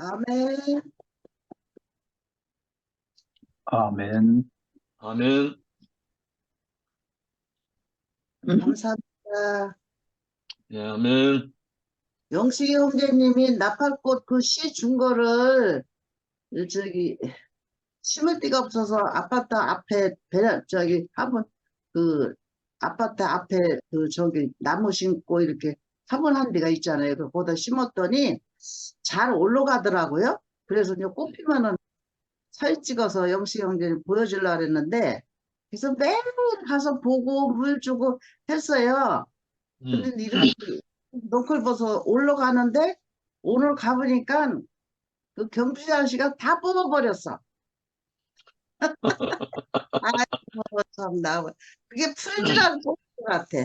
아멘. 아멘. 아멘. 감사합니다. 예, 아멘. 영식이 형제님이 나팔꽃 그 씨 준 거를 저기 심을 데가 없어서 아파트 앞에 저기 한번 그 아파트 앞에 그 저기 나무 심고 이렇게 화분한 데가 있잖아요. 거기다 심었더니 잘 올라가더라고요. 그래서 이제 꽃피면은 사진 찍어서 영식 형제님 보여주려고 그랬는데 그래서 매일 가서 보고 물 주고 했어요. 근데 이렇게 넝클버섯 올라가는데 오늘 가보니까 그 경주지 아저씨가 다 뽑아버렸어. 아이고 참나 그게 풀지라는 것 같아.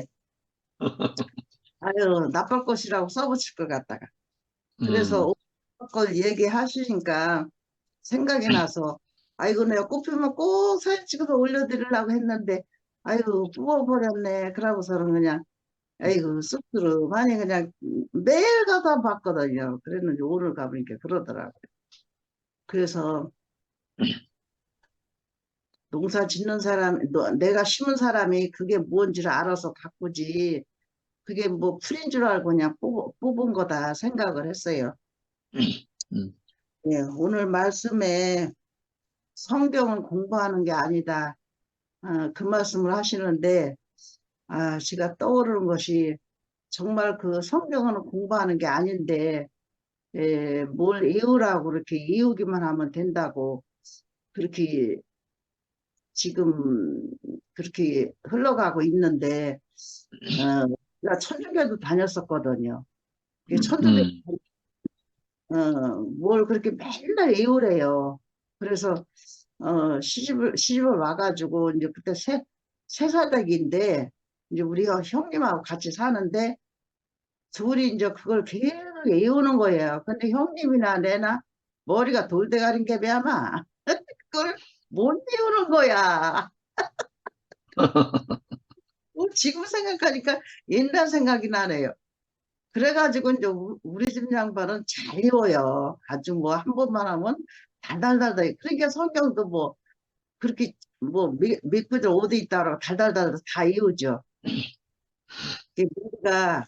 아유 나팔꽃이라고 써붙일 것 같다가. 그래서 그걸 얘기하시니까 생각이 나서 아이고 내가 꽃피면 꼭 사진 찍어서 올려드리려고 했는데 아이고 뽑아버렸네. 그러고서는 그냥 아이고 쑥스러워하니 그냥 매일 가다 봤거든요. 그랬는데 오늘 가보니까 그러더라고요. 그래서 농사 짓는 사람, 내가 심은 사람이 그게 뭔지를 알아서 가꾸지 그게 뭐 풀인 줄 알고 그냥 뽑은 거다 생각을 했어요. 예, 오늘 말씀에 성경을 공부하는 게 아니다. 그 말씀을 하시는데 제가 떠오르는 것이 정말 그 성경은 공부하는 게 아닌데 뭘 이유라고 그렇게 이유기만 하면 된다고 그렇게 지금 그렇게 흘러가고 있는데 나 천주교도 다녔었거든요. 천주교 뭘 그렇게 맨날 이유래요. 그래서 시집을 와가지고 이제 그때 세 살댁인데 이제 우리가 형님하고 같이 사는데 둘이 이제 그걸 계속 외우는 거예요. 근데 형님이나 내나 머리가 돌대가린 게 아마 그걸 못 외우는 거야. 지금 생각하니까 옛날 생각이 나네요. 그래가지고 이제 우리 집 양반은 잘 외워요. 아주 뭐 한 번만 하면 달달달달. 그러니까 성경도 뭐 그렇게 뭐 몇 구절 어디 있다고 달달달달 다 외우죠. 우리가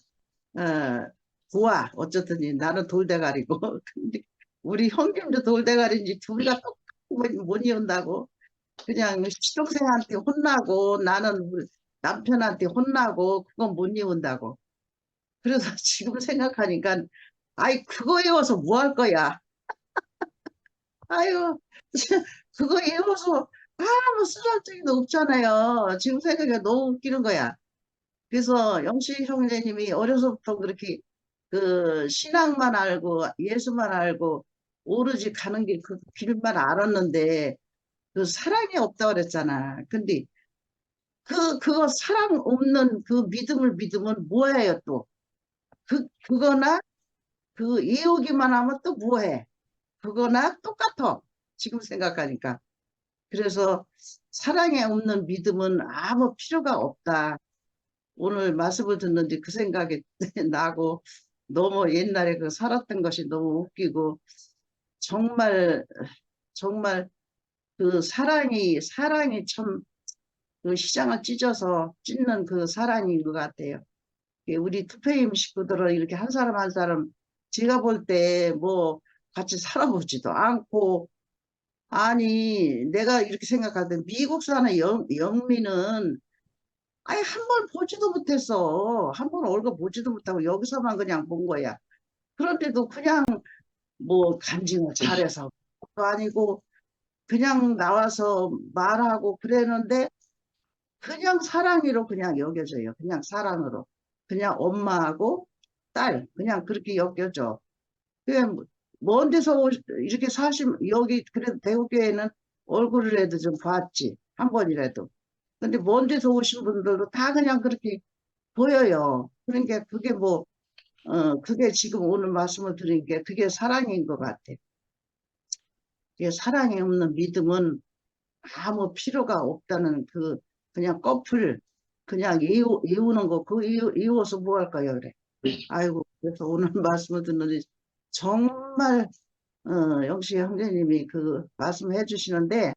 좋아. 어쨌든 나는 돌대가리고. 근데 우리 형님도 돌대가리인지 둘이가 똑같이 못 이룬다고. 그냥 시동생한테 혼나고 나는 우리 남편한테 혼나고 그건 못 이룬다고. 그래서 지금 생각하니까 아이 그거 외워서 뭐 할 거야. 아유 그거 외워서 아무 쓰잘데기도 없잖아요. 지금 생각해 너무 웃기는 거야. 그래서 영식 형제님이 어려서부터 그렇게 그 신앙만 알고 예수만 알고 오로지 가는 길 그 길만 알았는데 그 사랑이 없다 그랬잖아. 근데 그거 사랑 없는 그 믿음을 믿으면 뭐예요 또? 그거나 그 이유기만 하면 또 뭐해? 그거나 똑같아. 지금 생각하니까. 그래서 사랑에 없는 믿음은 아무 필요가 없다. 오늘 말씀을 듣는데 그 생각이 나고 너무 옛날에 그 살았던 것이 너무 웃기고 정말 정말 그 사랑이 참 그 시장을 찢어서 찢는 그 사랑인 것 같아요. 우리 투페임 식구들은 이렇게 한 사람 한 사람 제가 볼 때 뭐 같이 살아보지도 않고 아니 내가 이렇게 생각할 때 미국 사는 영민은 아예 한 번 보지도 못했어. 한 번 얼굴 보지도 못하고 여기서만 그냥 본 거야. 그런데도 그냥 뭐 간증을 잘해서 또 아니고 그냥 나와서 말하고 그랬는데 그냥 사랑으로 그냥 여겨져요. 그냥 사랑으로. 그냥 엄마하고 딸 그냥 그렇게 여겨져. 그냥 먼 데서 이렇게 여기 그래도 대구교회는 얼굴이라도 좀 봤지. 한 번이라도. 근데 먼 데서 오신 분들도 다 그냥 그렇게 보여요. 그러니까 그게 뭐 그게 지금 오늘 말씀을 드린 게 그게 사랑인 것 같아. 그게 사랑이 없는 믿음은 아무 필요가 없다는 그냥 꺼풀 그냥 이우는 거 그 이웃서 뭐 할까요 그래. 아이고 그래서 오늘 말씀을 듣는데 정말 영식 형제님이 그 말씀해 주시는데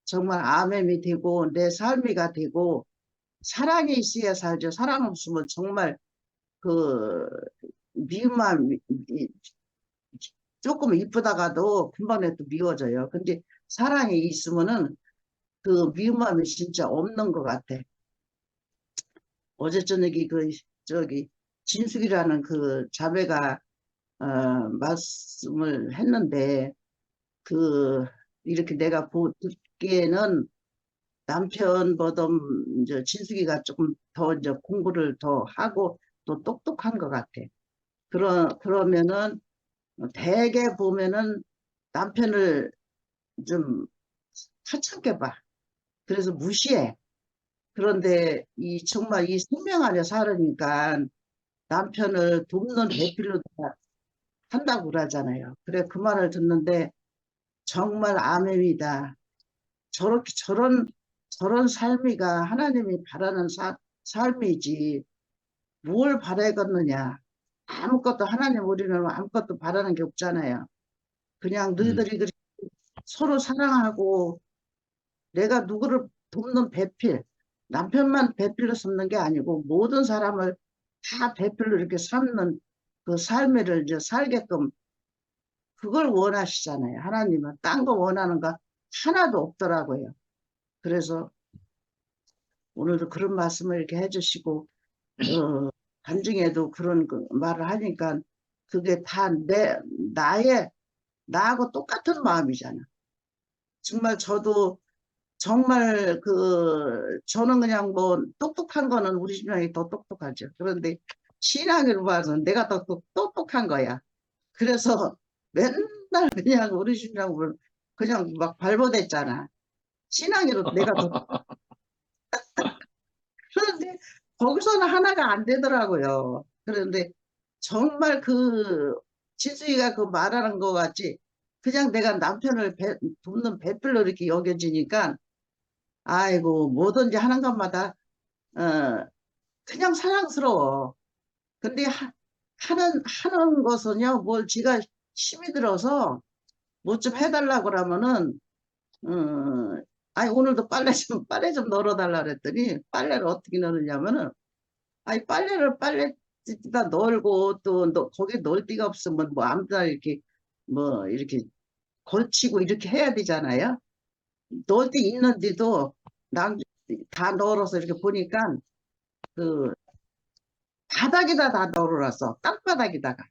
정말 아멘이 되고 내 삶이가 되고 사랑이 있어야 살죠. 사랑 없으면 정말 그 미움만 조금 이쁘다가도 금방 또 미워져요. 근데 사랑이 있으면은 그 미움감이 진짜 없는 것 같아. 어제 저녁에 그 저기 진숙이라는 그 자매가 말씀을 했는데 그 이렇게 내가 듣기에는 남편보다 이제 진숙이가 조금 더 이제 공부를 더 하고 또 똑똑한 것 같아. 그러면은 대개 보면은 남편을 좀 하찮게 봐. 그래서 무시해. 그런데 이 정말 이 생명 안에 살으니까 남편을 돕는 배필로 한다고 그러잖아요. 그래 그 말을 듣는데 정말 아멘이다. 저렇게 저런 삶이가 하나님이 바라는 삶이지 뭘 바라겠느냐. 아무것도 하나님 우리는 아무것도 바라는 게 없잖아요. 그냥 음, 너희들이 서로 사랑하고 내가 누구를 돕는 배필, 남편만 배필로 삼는 게 아니고 모든 사람을 다 배필로 이렇게 삼는 그 삶을 이제 살게끔 그걸 원하시잖아요. 하나님은 딴 거 원하는 거 하나도 없더라고요. 그래서 오늘도 그런 말씀을 이렇게 해주시고 간증에도 그런 그 말을 하니까 그게 다 나하고 똑같은 마음이잖아. 정말 저도 정말 저는 그냥 뭐 똑똑한 거는 우리 집장이 더 똑똑하죠. 그런데 신앙으로 봐서는 내가 더 똑똑한 거야. 그래서 맨날 그냥 우리 집장을 그냥 막 발버댔잖아. 신앙으로 내가 더, 그런데 거기서는 하나가 안 되더라고요. 그런데 정말 지수이가 그 말하는 것 같이 그냥 내가 남편을 돕는 배필로 이렇게 여겨지니까 아이고 뭐든지 하는 것마다 어, 그냥 사랑스러워. 근데 하는 것은요, 뭘 지가 힘이 들어서 뭐 좀 해달라고 그러면은, 아니, 오늘도 빨래 좀 널어달라 그랬더니, 빨래를 어떻게 널으냐면은, 아니, 빨래에다 널고, 또, 거기 넣을 데가 없으면 뭐 아무데나 이렇게 걸치고 이렇게 해야 되잖아요. 넣을 데 있는데도, 다 널어서 이렇게 보니까, 그, 바닥에다 다 널어놨어. 땅바닥에다가.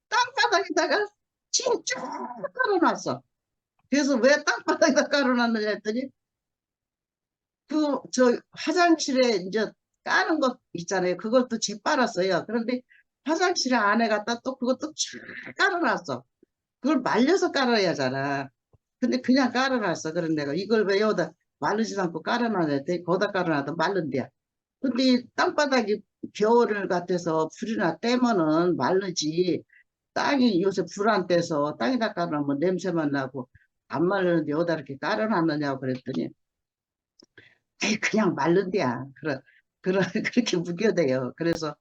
땅바닥에다가 침쭉 깔아놨어. 그래서 왜 땅바닥에다 깔아놨느냐 했더니 저 화장실에 이제 까는 것 있잖아요. 그것도 재빨았어요. 그런데 화장실 안에 갖다 또 그것도 쫙 깔아놨어. 그걸 말려서 깔아야 하잖아. 근데 그냥 깔아놨어. 그런 내가 이걸 왜 여기다 마르지 않고 깔아놔야 했더니 거기다 깔아놔도 마른대야. 근데 땅바닥이 겨울을 같아서 불이나 떼면은 마르지. 땅이 요새 불 안 떼서 땅에다 깔아놓으면 냄새만 나고 안 마르는데 여기다 이렇게 깔아놨느냐고 그랬더니 에이, 그냥 마른데야. 그렇게 무겨대요. 그래서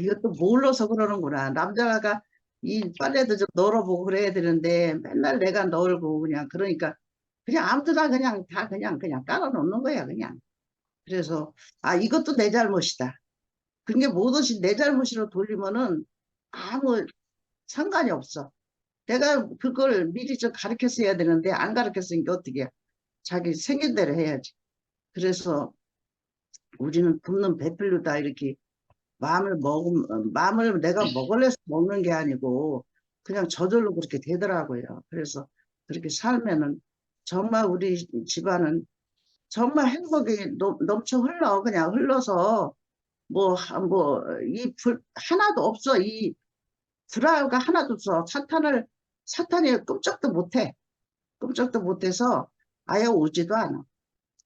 이것도 몰라서 그러는구나. 남자가 이 빨래도 좀 널어보고 그래야 되는데 맨날 내가 널고 그러니까 그냥 아무데나 그냥 다 그냥 깔아놓는 거야 그냥. 그래서 이것도 내 잘못이다. 그게 뭐든지 내 잘못으로 돌리면은 아무 상관이 없어. 내가 그걸 미리 좀 가르쳤어야 되는데 안 가르쳤으니까 어떻게 해. 자기 생긴 대로 해야지. 그래서 우리는 굶는 배필로다 이렇게 마음을 내가 먹으려서 먹는 게 아니고 그냥 저절로 그렇게 되더라고요. 그래서 그렇게 살면은 정말 우리 집안은 정말 행복이 넘쳐 흘러. 그냥 흘러서 하나도 없어. 이 불화가 하나도 없어. 사탄이 끔찍도 못해. 끔찍도 못해서 아예 오지도 않아.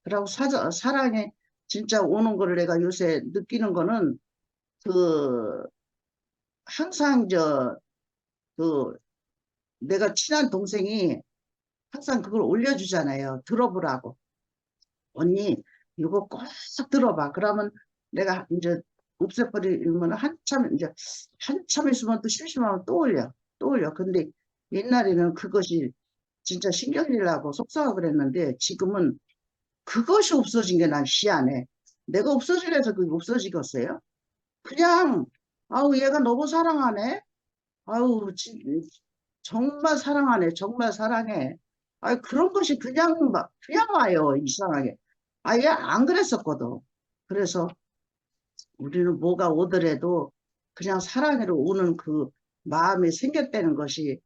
그리고 사랑에 진짜 오는 거를 내가 요새 느끼는 거는 그 항상 그 내가 친한 동생이 항상 그걸 올려주잖아요. 들어보라고. 언니 이거 꼭 들어봐. 그러면 내가 이제 없애버리면 한참 있으면 또 심심하면 또 올려. 떠올려. 근데 옛날에는 그것이 진짜 신경질나고 속상하고 그랬는데 지금은 그것이 없어진 게 난 희한해. 내가 없어지려서 그게 없어지겠어요? 그냥 아우 얘가 너무 사랑하네. 아우 정말 사랑하네. 정말 사랑해. 아 그런 것이 그냥 막 그냥 와요. 이상하게. 아예 안 그랬었거든. 그래서 우리는 뭐가 오더라도 그냥 사랑으로 오는 그 마음이 생겼다는 것이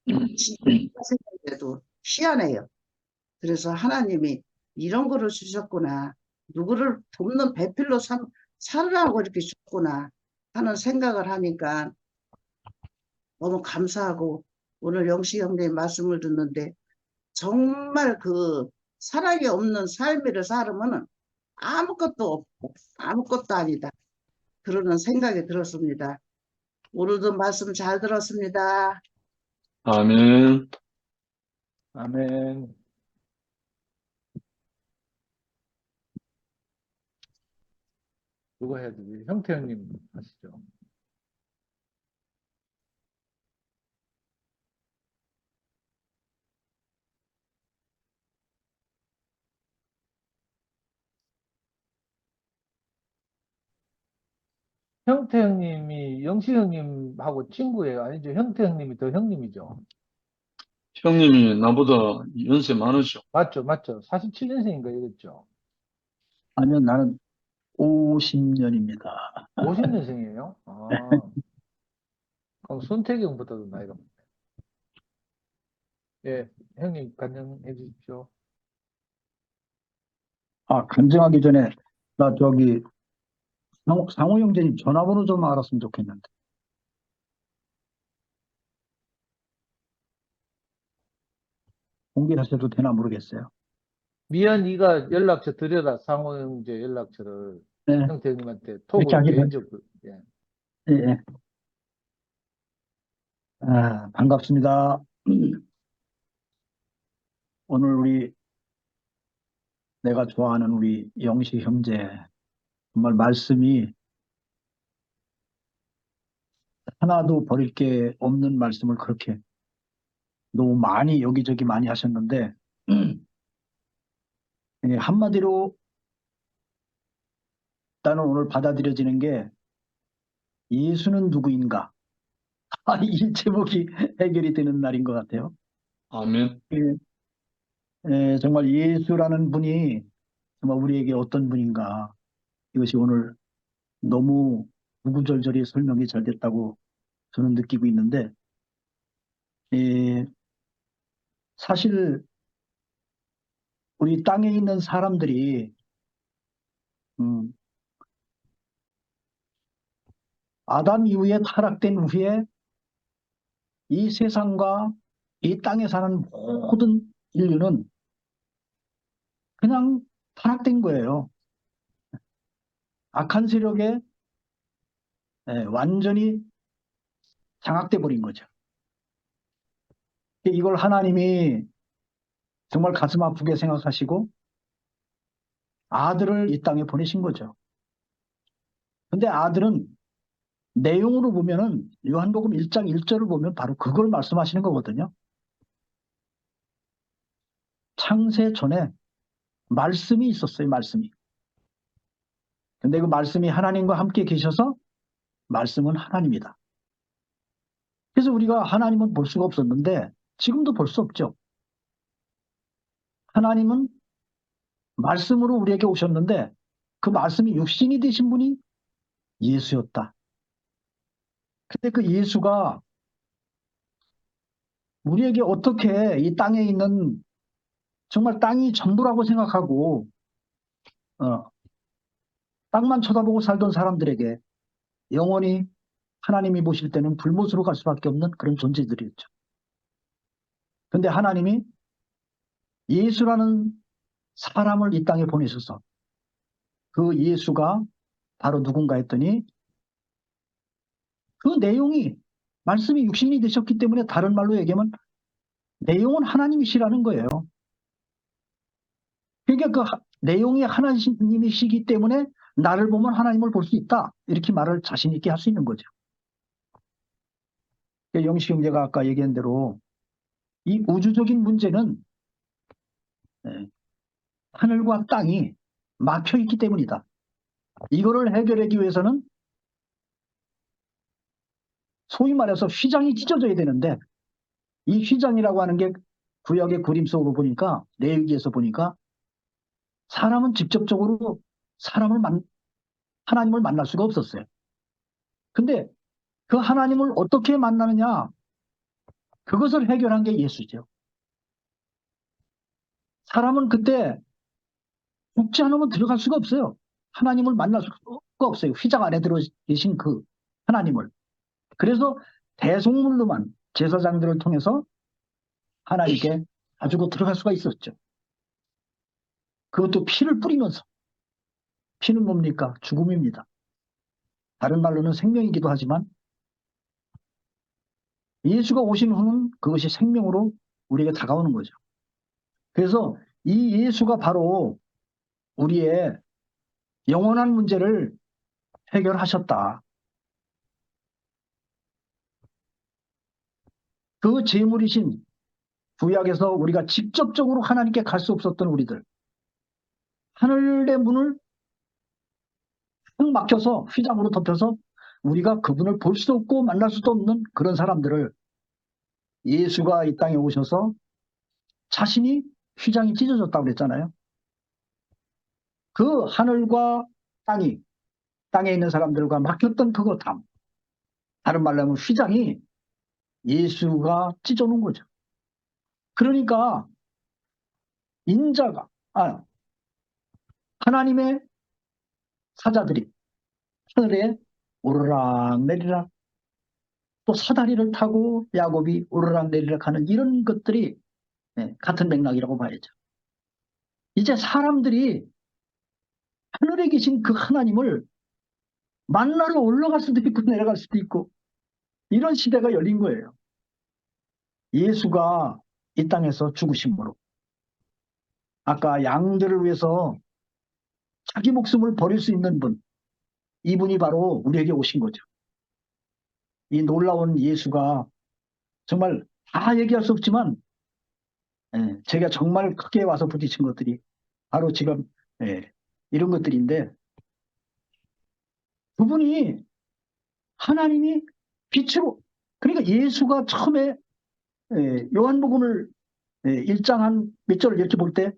진짜 생각해도 희한해요. 그래서 하나님이 이런 거를 주셨구나. 누구를 돕는 배필로 살으라고 이렇게 주셨구나 하는 생각을 하니까 너무 감사하고 오늘 영식 형님 말씀을 듣는데 정말 그 사랑이 없는 삶을 살으면 아무것도 없고 아무것도 아니다. 그러는 생각이 들었습니다. 오늘도 말씀 잘 들었습니다. 아멘. 아멘. 누가 해야 되지? 형태 형님 하시죠. 형태 형님이 영식 형님하고 친구예요? 아니죠? 형태 형님이 더 형님이죠? 형님이 나보다 연세 많으죠. 맞죠? 맞죠? 47년생인가 이랬죠? 아니요, 나는 50년입니다. 50년생이에요? 아, 그럼 손태기 형보다도 나이가 많네. 예, 형님 간증해 주십시오. 아, 간증하기 전에, 나 저기, 상호 형제님 전화번호 좀 알았으면 좋겠는데. 공개하셔도 되나 모르겠어요. 미연이가 연락처 드려라. 상호 형제 연락처를 네, 형태 형님한테 이렇게 톡으로 하기로, 개인적으로. 예. 예, 예. 아, 반갑습니다. 오늘 내가 좋아하는 우리 영식 형제, 정말 말씀이 하나도 버릴 게 없는 말씀을 그렇게 너무 많이 여기저기 많이 하셨는데, 예, 한마디로 나는 오늘 받아들여지는 게 예수는 누구인가? 아, 이 제목이 해결이 되는 날인 것 같아요. 아멘. 예, 정말 예수라는 분이 정말 우리에게 어떤 분인가. 이것이 오늘 너무 구구절절히 설명이 잘 됐다고 저는 느끼고 있는데, 예, 사실 우리 땅에 있는 사람들이 음, 아담 이후에 타락된 후에 이 세상과 이 땅에 사는 모든 인류는 그냥 타락된 거예요. 악한 세력에 완전히 장악돼 버린 거죠. 이걸 하나님이 정말 가슴 아프게 생각하시고 아들을 이 땅에 보내신 거죠. 근데 아들은 내용으로 보면은 요한복음 1장 1절을 보면 바로 그걸 말씀하시는 거거든요. 창세 전에 말씀이 있었어요, 말씀이. 근데 그 말씀이 하나님과 함께 계셔서 말씀은 하나님이다. 그래서 우리가 하나님은 볼 수가 없었는데 지금도 볼 수 없죠. 하나님은 말씀으로 우리에게 오셨는데 그 말씀이 육신이 되신 분이 예수였다. 근데 그 예수가 우리에게 어떻게 이 땅에 있는 정말 땅이 전부라고 생각하고 어, 땅만 쳐다보고 살던 사람들에게 영원히 하나님이 보실 때는 불못으로 갈 수밖에 없는 그런 존재들이었죠. 근데 하나님이 예수라는 사람을 이 땅에 보내셔서 그 예수가 바로 누군가 했더니 그 내용이 말씀이 육신이 되셨기 때문에 다른 말로 얘기하면 내용은 하나님이시라는 거예요. 그러니까 그 내용이 하나님이시기 때문에 나를 보면 하나님을 볼 수 있다. 이렇게 말을 자신 있게 할 수 있는 거죠. 영식 형제가 아까 얘기한 대로 이 우주적인 문제는 예, 하늘과 땅이 막혀 있기 때문이다. 이거를 해결하기 위해서는 소위 말해서 휘장이 찢어져야 되는데 이 휘장이라고 하는 게 구약의 그림 속으로 보니까 레위기에서 보니까 사람은 직접적으로 하나님을 만날 수가 없었어요. 근데 그 하나님을 어떻게 만나느냐? 그것을 해결한 게 예수죠. 사람은 그때 죽지 않으면 들어갈 수가 없어요. 하나님을 만날 수가 없어요. 휘장 안에 들어 계신 그 하나님을. 그래서 대속물로만 제사장들을 통해서 하나님께 가지고 들어갈 수가 있었죠. 그것도 피를 뿌리면서. 피는 뭡니까? 죽음입니다. 다른 말로는 생명이기도 하지만 예수가 오신 후는 그것이 생명으로 우리에게 다가오는 거죠. 그래서 이 예수가 바로 우리의 영원한 문제를 해결하셨다. 그 제물이신 구약에서 우리가 직접적으로 하나님께 갈 수 없었던 우리들, 하늘의 문을 딱 막혀서 휘장으로 덮여서 우리가 그분을 볼 수도 없고 만날 수도 없는 그런 사람들을 예수가 이 땅에 오셔서 자신이 휘장이 찢어졌다고 그랬잖아요. 그 하늘과 땅에 있는 사람들과 막혔던 그거 다른 말로 하면 휘장이 예수가 찢어놓은 거죠. 그러니까 하나님의 사자들이 하늘에 오르락 내리락 또 사다리를 타고 야곱이 오르락 내리락 하는 이런 것들이 같은 맥락이라고 봐야죠. 이제 사람들이 하늘에 계신 그 하나님을 만나러 올라갈 수도 있고 내려갈 수도 있고 이런 시대가 열린 거예요. 예수가 이 땅에서 죽으심으로 아까 양들을 위해서 자기 목숨을 버릴 수 있는 분, 이분이 바로 우리에게 오신 거죠. 이 놀라운 예수가 정말 다 얘기할 수 없지만 제가 정말 크게 와서 부딪힌 것들이 바로 지금 이런 것들인데 그분이 하나님이 빛으로 그러니까 예수가 처음에 요한복음을 1장 한 몇 절을 이렇게 볼 때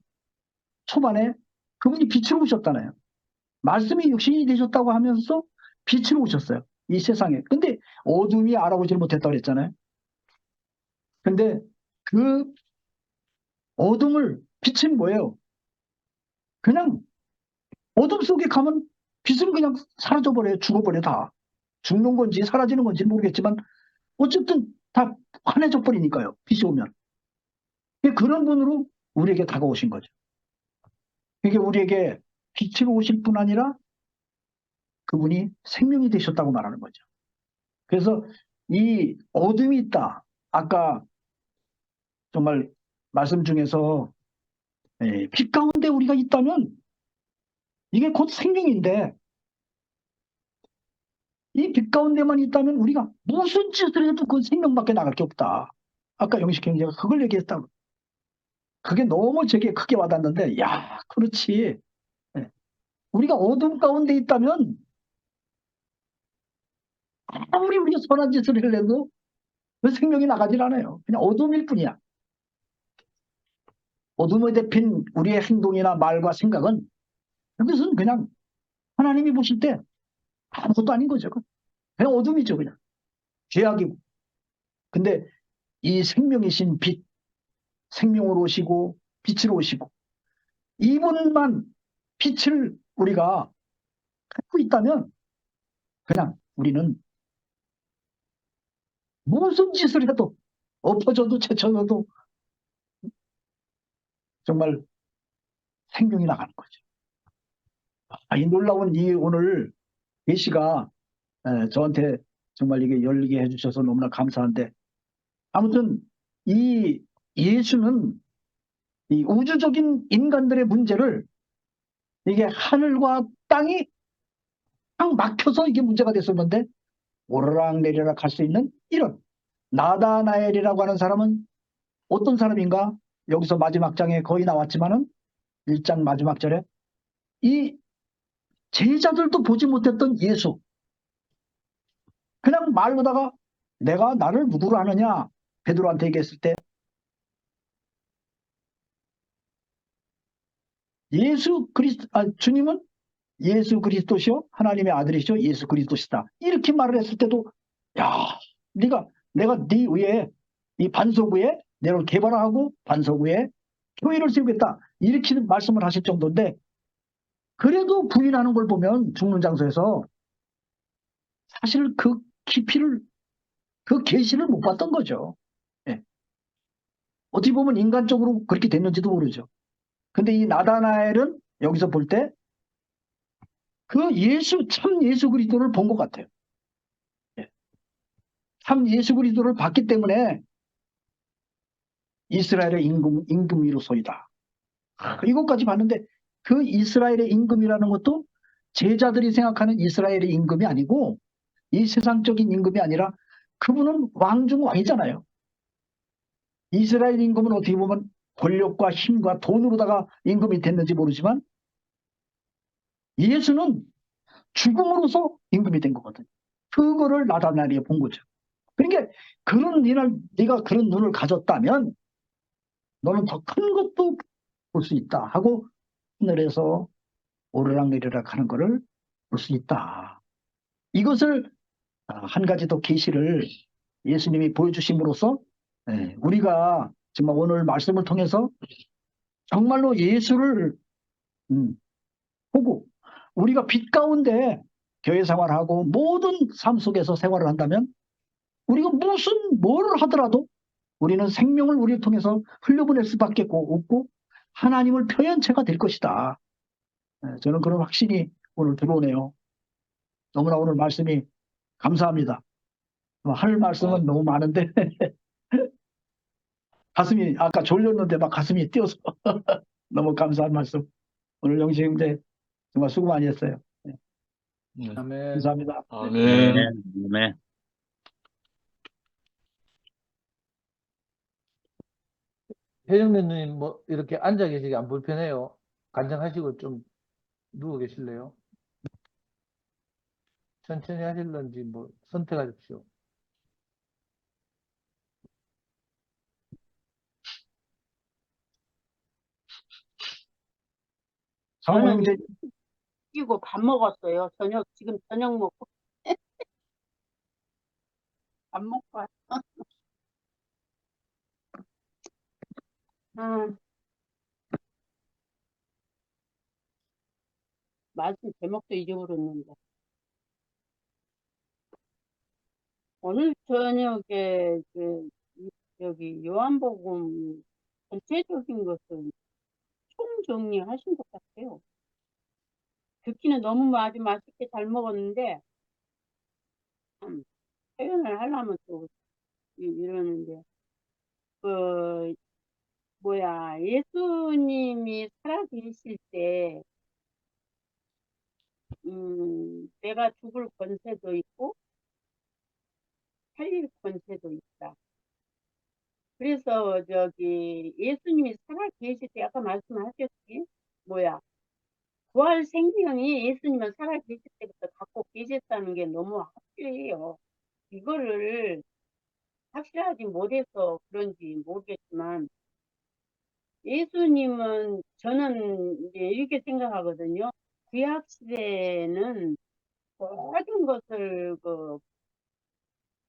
초반에 그분이 빛으로 오셨잖아요. 말씀이 육신이 되셨다고 하면서 빛으로 오셨어요. 이 세상에. 근데 어둠이 알아보지를 못했다고 그랬잖아요. 근데 그 어둠을 빛은 뭐예요? 그냥 어둠 속에 가면 빛은 그냥 사라져버려요. 죽어버려 다. 죽는 건지 사라지는 건지 모르겠지만 어쨌든 다 환해져 버리니까요. 빛이 오면. 그런 분으로 우리에게 다가오신 거죠. 이게 우리에게 빛으로 오실 뿐 아니라 그분이 생명이 되셨다고 말하는 거죠. 그래서 이 어둠이 있다. 아까 정말 말씀 중에서 빛 가운데 우리가 있다면 이게 곧 생명인데 이 빛 가운데만 있다면 우리가 무슨 짓을 해도 그 생명밖에 나갈 게 없다. 아까 영식 형제가 그걸 얘기했다고. 그게 너무 제게 크게 와닿는데 야 그렇지. 우리가 어둠 가운데 있다면 아무리 우리가 선한 짓을 해도 그 생명이 나가질 않아요. 그냥 어둠일 뿐이야. 어둠에 대핀 우리의 행동이나 말과 생각은 그것은 그냥 하나님이 보실 때 아무것도 아닌 거죠. 그냥 어둠이죠. 그냥 죄악이고. 근데 이 생명이신 빛, 생명으로 오시고 빛으로 오시고 이분만 빛을 우리가 갖고 있다면 그냥 우리는 무슨 짓을 해도 엎어져도 채쳐져도 정말 생명이 나가는 거죠. 이 놀라운 이 오늘 계시가 저한테 정말 이게 열리게 해주셔서 너무나 감사한데 아무튼 이 예수는 이 우주적인 인간들의 문제를 이게 하늘과 땅이 딱 막혀서 이게 문제가 됐었는데 오르락 내리락 할 수 있는 이런 나다나엘이라고 하는 사람은 어떤 사람인가? 여기서 마지막 장에 거의 나왔지만은 1장 마지막 절에 이 제자들도 보지 못했던 예수, 그냥 말로다가 내가 나를 누구로 하느냐 베드로한테 얘기했을 때 주님은 예수 그리스도시요 하나님의 아들이시요 예수 그리스도시다 이렇게 말을 했을 때도 야 내가 네 위에 이 반석 위에 내를 개발하고 반석 위에 교회를 세우겠다 이렇게 말씀을 하실 정도인데 그래도 부인하는 걸 보면 죽는 장소에서 사실 그 깊이를 그 계시를 못 봤던 거죠. 예. 어떻게 보면 인간적으로 그렇게 됐는지도 모르죠. 근데 이 나다나엘은 여기서 볼 때 그 참 예수 그리스도를 본 것 같아요. 예. 참 예수 그리스도를 봤기 때문에 이스라엘의 임금이로소이다. 이것까지 봤는데 그 이스라엘의 임금이라는 것도 제자들이 생각하는 이스라엘의 임금이 아니고 이 세상적인 임금이 아니라 그분은 왕 중 왕이잖아요. 이스라엘 임금은 어떻게 보면 권력과 힘과 돈으로다가 임금이 됐는지 모르지만 예수는 죽음으로써 임금이 된 거거든요. 그거를 나다나엘이 본 거죠. 그러니까 네가 그런 눈을 가졌다면 너는 더 큰 것도 볼 수 있다 하고 하늘에서 오르락내리락 하는 거를 볼 수 있다. 이것을 한 가지 더 계시를 예수님이 보여주심으로써 우리가 정말 오늘 말씀을 통해서 정말로 예수를 보고 우리가 빛 가운데 교회 생활하고 모든 삶 속에서 생활을 한다면 우리가 뭘 하더라도 우리는 생명을 우리를 통해서 흘려보낼 수밖에 없고 하나님을 표현체가 될 것이다. 저는 그런 확신이 오늘 들어오네요. 너무나 오늘 말씀이 감사합니다. 할 말씀은 아, 너무 많은데 가슴이 아까 졸렸는데 막 가슴이 뛰어서 너무 감사한 말씀. 오늘 영식 형제 정말 수고 많이 했어요. 네. 아멘. 감사합니다. 아멘. 아멘. 혜정대님 뭐 이렇게 앉아 계시기 안 불편해요? 간증하시고 좀 누워 계실래요? 천천히 하실런지 뭐 선택하십시오. 성호 저는 형제 끼고 밥 먹었어요. 지금 저녁 먹고 밥 먹고 왔- 아, 말씀 제목도 잊어버렸는데. 오늘 저녁에 여기 요한복음 전체적인 것을 총정리하신 것 같아요. 듣기는 너무 아주 맛있게 잘 먹었는데 표현을 하려면 또 이러는데 그 예수님이 살아계실 때 내가 죽을 권세도 있고 살릴 권세도 있다. 그래서 예수님이 살아계실 때 아까 말씀하셨지 부활 생명이 예수님은 살아계실 때부터 갖고 계셨다는 게 너무 확실해요. 이거를 확실하지 못해서 그런지 모르겠지만 예수님은 저는 이제 이렇게 생각하거든요. 구약 시대에는 모든 것을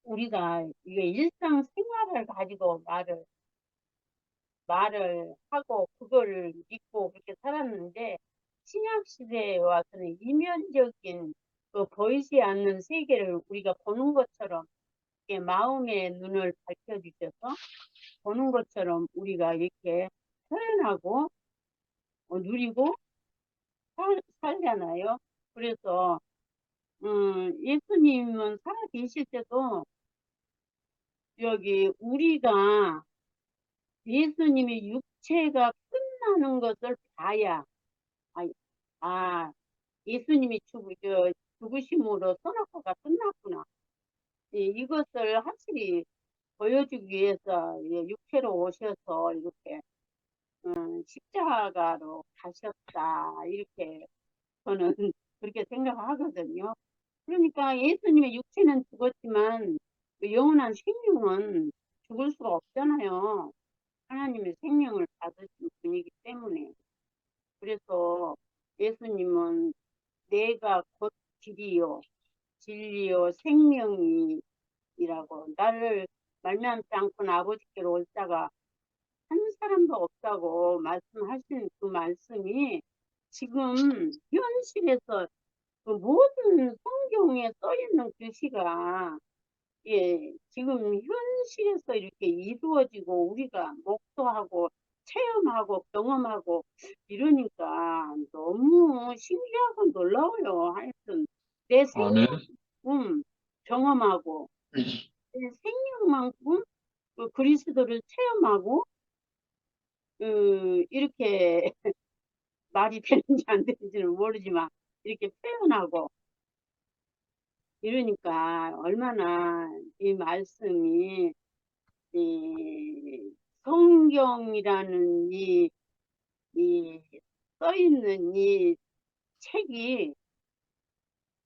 우리가 이게 일상 생활을 가지고 말을 하고 그거를 믿고 그렇게 살았는데 신약 시대에 와서는 이면적인 보이지 않는 세계를 우리가 보는 것처럼 이렇게 마음의 눈을 밝혀주셔서 보는 것처럼 우리가 이렇게 표현하고 누리고 살잖아요. 그래서 예수님은 살아계실 때도 우리가 예수님의 육체가 끝나는 것을 봐야 아, 예수님이 죽으심으로 선악과가 끝났구나. 이것을 확실히 보여주기 위해서 육체로 오셔서 이렇게 십자가로 가셨다 이렇게 저는 그렇게 생각하거든요. 그러니까 예수님의 육체는 죽었지만 그 영원한 생명은 죽을 수가 없잖아요. 하나님의 생명을 받으신 분이기 때문에. 그래서 예수님은 내가 곧 길이요 진리요 생명이라고 나를 말미암지 않고는 아버지께로 올 자가 한 사람도 없다고 말씀하신 그 말씀이 지금 현실에서 그 모든 성경에 써 있는 글씨가 지금 현실에서 이렇게 이루어지고 우리가 목도하고 체험하고 경험하고 이러니까 너무 신기하고 놀라워요. 하여튼 내 아멘. 생명만큼 경험하고 내 생명만큼 그 그리스도를 체험하고 이렇게 말이 되는지 안 되는지는 모르지만 이렇게 표현하고 이러니까 얼마나 이 말씀이 이 성경이라는 이 써있는 이 책이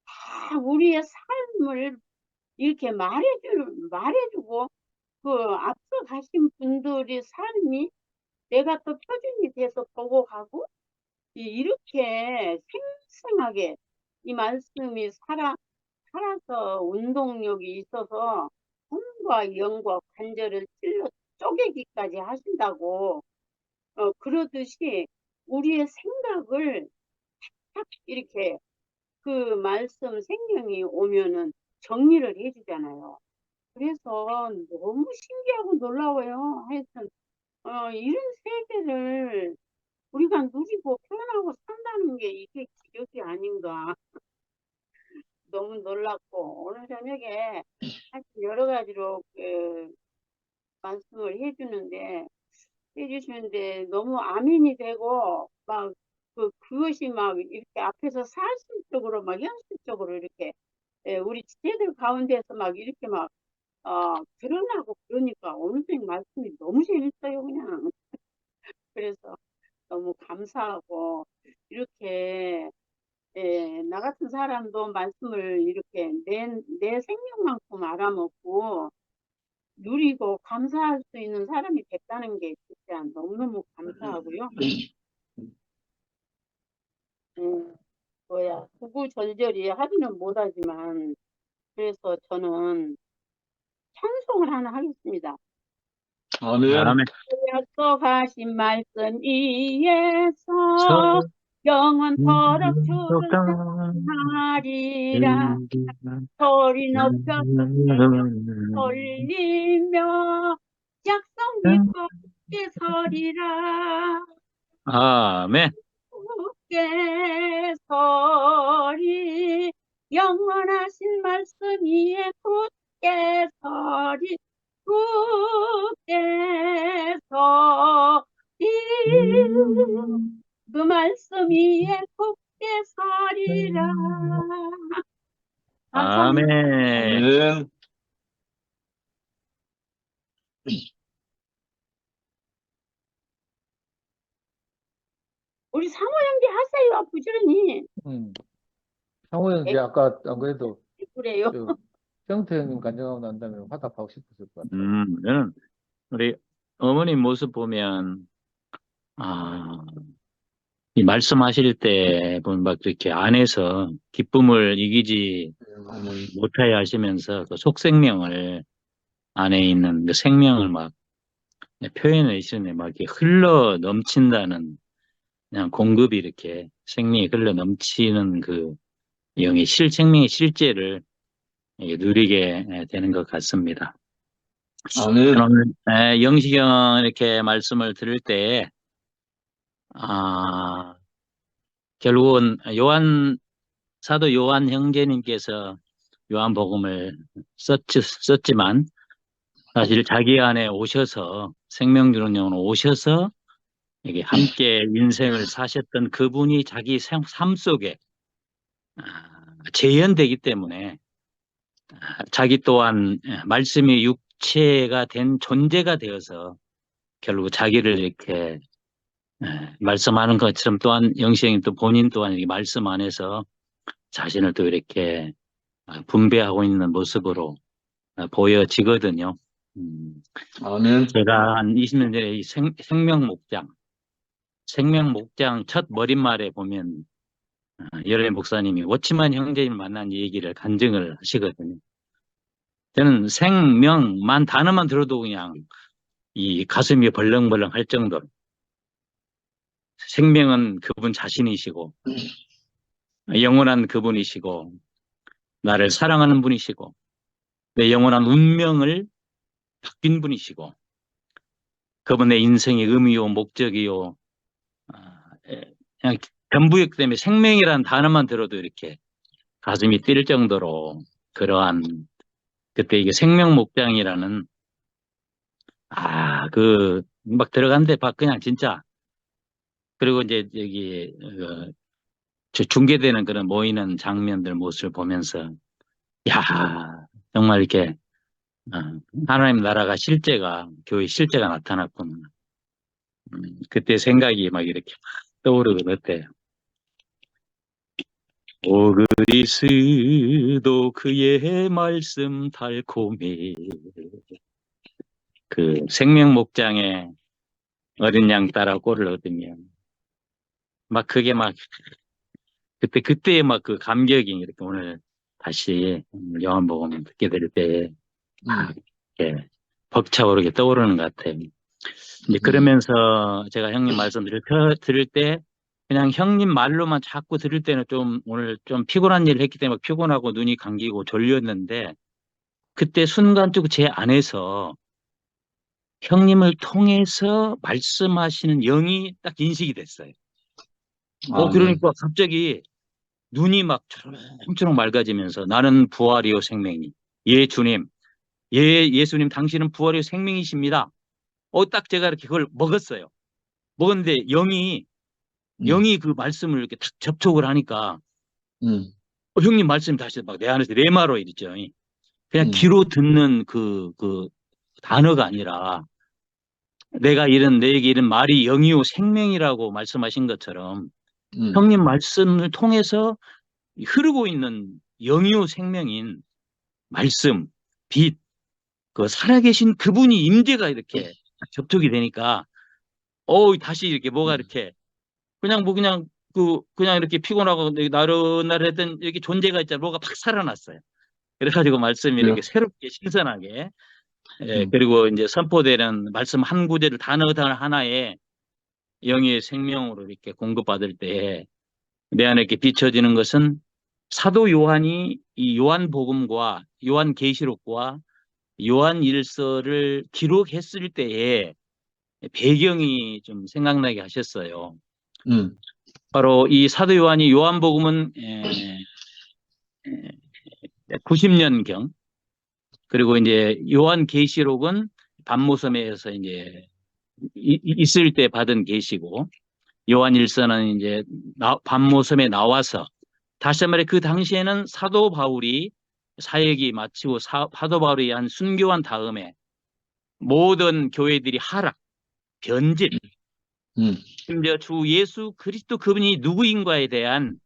다 우리의 삶을 이렇게 말해주고 그 앞서 가신 분들의 삶이 내가 또 표준이 돼서 보고 가고 이렇게 생생하게 이 말씀이 살아서 운동력이 있어서 혼과 영과 관절을 찔러 쪼개기까지 하신다고 그러듯이 우리의 생각을 딱 이렇게 그 말씀 생명이 오면은 정리를 해주잖아요. 그래서 너무 신기하고 놀라워요. 하여튼 이런 세계를 우리가 누리고 표현하고 산다는 게 이게 기적이 아닌가. 너무 놀랐고 오늘 저녁에 하여튼 여러 가지로 말씀을 해주시는데 너무 아멘이 되고 막 그것이 막 이렇게 앞에서 사실적으로 막 현실적으로 이렇게 우리 지체들 가운데서 막 이렇게 막 드러나고 그러니까 오늘 생 말씀이 너무 재밌어요 그냥. 그래서 너무 감사하고 이렇게 나 같은 사람도 말씀을 이렇게 내 생명만큼 알아먹고 누리고 감사할 수 있는 사람이 됐다는 게 진짜 너무너무 감사하고요. 구구절절히 하지는 못하지만 그래서 저는 찬송을 하나 하겠습니다. 아멘. 아멘. 약속하신 말씀 위에서 영원토록 주하리라 소리 높여 돌리며 약속 믿고 함께 서리라 아멘. 굳게 서리 영원하신 말씀 위에 굳게 서리 굳게 서리 그 말씀 위에 굳게 서리라. 감사합니다. 아멘. 아멘. 우리 상호 형제 하세요 부지런히. 상호 형제 아까 안 그래도 그래요. 형태 형님 간증하고 난 다음에 화답하고 싶었을 것 같아요. 저는 우리 어머님 모습 보면, 이 말씀하실 때 보면 막 그렇게 안에서 기쁨을 이기지 못하여 하시면서 그 속생명을 안에 있는 그 생명을 막 표현해주시네. 막 이렇게 흘러 넘친다는 그냥 공급이 이렇게 생명이 흘러 넘치는 그 영의 생명의 실제를 누리게 되는 것 같습니다. 아멘. 오늘 영시경 이렇게 말씀을 들을 때 결국은 사도 요한 형제님께서 요한복음을 썼지만 사실 자기 안에 오셔서 생명 주는 영은 오셔서 이게 함께 인생을 사셨던 그분이 자기 삶 속에 재현되기 때문에 자기 또한 말씀이 주체가 된 존재가 되어서 결국 자기를 이렇게 말씀하는 것처럼 또한 영시형이 또 본인 또한 이렇게 말씀 안에서 자신을 또 이렇게 분배하고 있는 모습으로 보여지거든요. 아멘. 제가 한 20년 전에 이 생명목장 첫 머릿말에 보면 여러 목사님이 워치만 형제님을 만난 얘기를 간증을 하시거든요. 저는 생명만 단어만 들어도 그냥 이 가슴이 벌렁벌렁 할 정도로 생명은 그분 자신이시고 영원한 그분이시고 나를 사랑하는 분이시고 내 영원한 운명을 바뀐 분이시고 그분의 인생의 의미요 목적이요 그냥 전부였기 때문에 생명이라는 단어만 들어도 이렇게 가슴이 뛸 정도로 그러한 그때 이게 생명목장이라는 그 막 들어간데 그냥 진짜 그리고 이제 여기 중계되는 그런 모이는 장면들 모습을 보면서 야 정말 이렇게 하나님 나라가 교회 실제가 나타났구나. 그때 생각이 막 이렇게 떠오르고 어때요? 오 그리스도 그의 말씀 달콤해 그 생명목장에 어린 양 따라 꼴을 얻으면 막 그게 막 그때의 막 그 감격이 이렇게 오늘 다시 요한복음 듣게 될 때 이렇게 벅차오르게 떠오르는 것 같아요. 이제 그러면서 제가 형님 말씀 들을 때 그냥 형님 말로만 자꾸 들을 때는 좀 오늘 좀 피곤한 일을 했기 때문에 피곤하고 눈이 감기고 졸렸는데 그때 순간적으로 제 안에서 형님을 통해서 말씀하시는 영이 딱 인식이 됐어요. 그러니까 갑자기 눈이 막 초롱초롱 맑아지면서 나는 부활이요 생명이. 예 주님. 예수님 당신은 부활이요 생명이십니다. 딱 제가 이렇게 그걸 먹었어요. 먹었는데 영이 그 말씀을 이렇게 탁 접촉을 하니까 형님 말씀이 다시 막 내 안에서 레마로 이랬죠. 그냥 귀로 듣는 그 단어가 아니라 내에게 이런 말이 영이요 생명이라고 말씀하신 것처럼 형님 말씀을 통해서 흐르고 있는 영이요 생명인 말씀, 빛, 그 살아계신 그분이 임재가 이렇게 접촉이 되니까 다시 이렇게 뭐가 이렇게 그냥 이렇게 피곤하고 나른나른했던 여기 존재가 있잖아요. 뭐가 팍 살아났어요. 그래가지고 말씀이 이렇게 새롭게 신선하게 그리고 이제 선포되는 말씀 한 구절을 단어 하나에 영의 생명으로 이렇게 공급받을 때 내 안에 이렇게 비춰지는 것은 사도 요한이 이 요한복음과 요한계시록과 요한일서를 기록했을 때에 배경이 좀 생각나게 하셨어요. 바로 이 사도 요한이 요한복음은 90년경 그리고 이제 요한계시록은 반모섬에서 이제 있을 때 받은 계시고 요한일서는 이제 반모섬에 나와서 다시 말해 그 당시에는 사도 바울이 사역이 마치고 사도 바울이 한 순교한 다음에 모든 교회들이 하락, 변질, 심지어 주 예수 그리스도 그분이 누구인가에 대한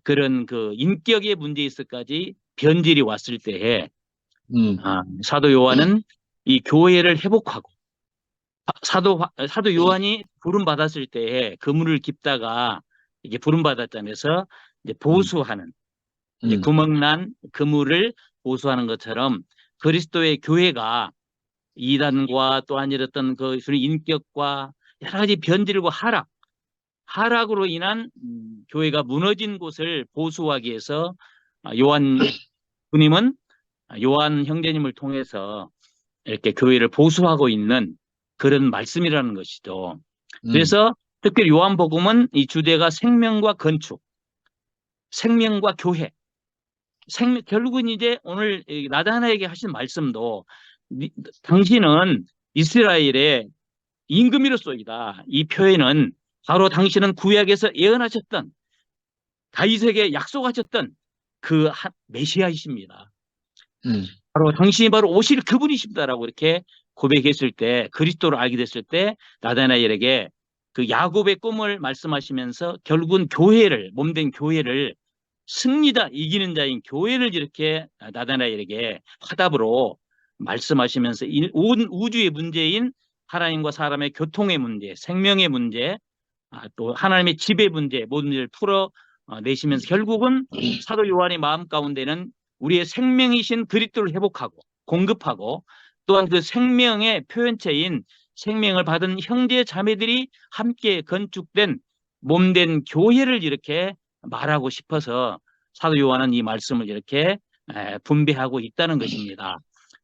그런 그 인격의 문제에서까지 변질이 왔을 때에 사도 요한은 이 교회를 회복하고 사도 요한이 부름 받았을 때에 그물을 깁다가 이게 부름 받았다면서 이제 보수하는 이제 구멍난 그물을 보수하는 것처럼 그리스도의 교회가 이단과 또한 이랬던 그 인격과 여러 가지 변질과 하락으로 인한 교회가 무너진 곳을 보수하기 위해서 요한 형제님을 통해서 이렇게 교회를 보수하고 있는 그런 말씀이라는 것이죠. 그래서 특별히 요한복음은 이 주제가 생명과 건축, 생명과 교회, 결국은 이제 오늘 나다나에게 하신 말씀도 당신은 이스라엘의 임금이로소이다. 이 표현은 바로 당신은 구약에서 예언하셨던 다윗에게 약속하셨던 그 메시아이십니다. 바로 당신이 바로 오실 그분이십니다라고 이렇게 고백했을 때, 그리스도를 알게 됐을 때 나다나엘에게 그 야곱의 꿈을 말씀하시면서 결국은 교회를, 몸된 교회를, 승리다, 이기는 자인 교회를 이렇게 나다나엘에게 화답으로 말씀하시면서 온 우주의 문제인 하나님과 사람의 교통의 문제, 생명의 문제, 또 하나님의 지배 문제, 모든 일을 풀어 내시면서 결국은 사도 요한의 마음 가운데는 우리의 생명이신 그리스도를 회복하고 공급하고, 또한 그 생명의 표현체인 생명을 받은 형제 자매들이 함께 건축된 몸된 교회를 이렇게 말하고 싶어서 사도 요한은 이 말씀을 이렇게 분배하고 있다는 것입니다.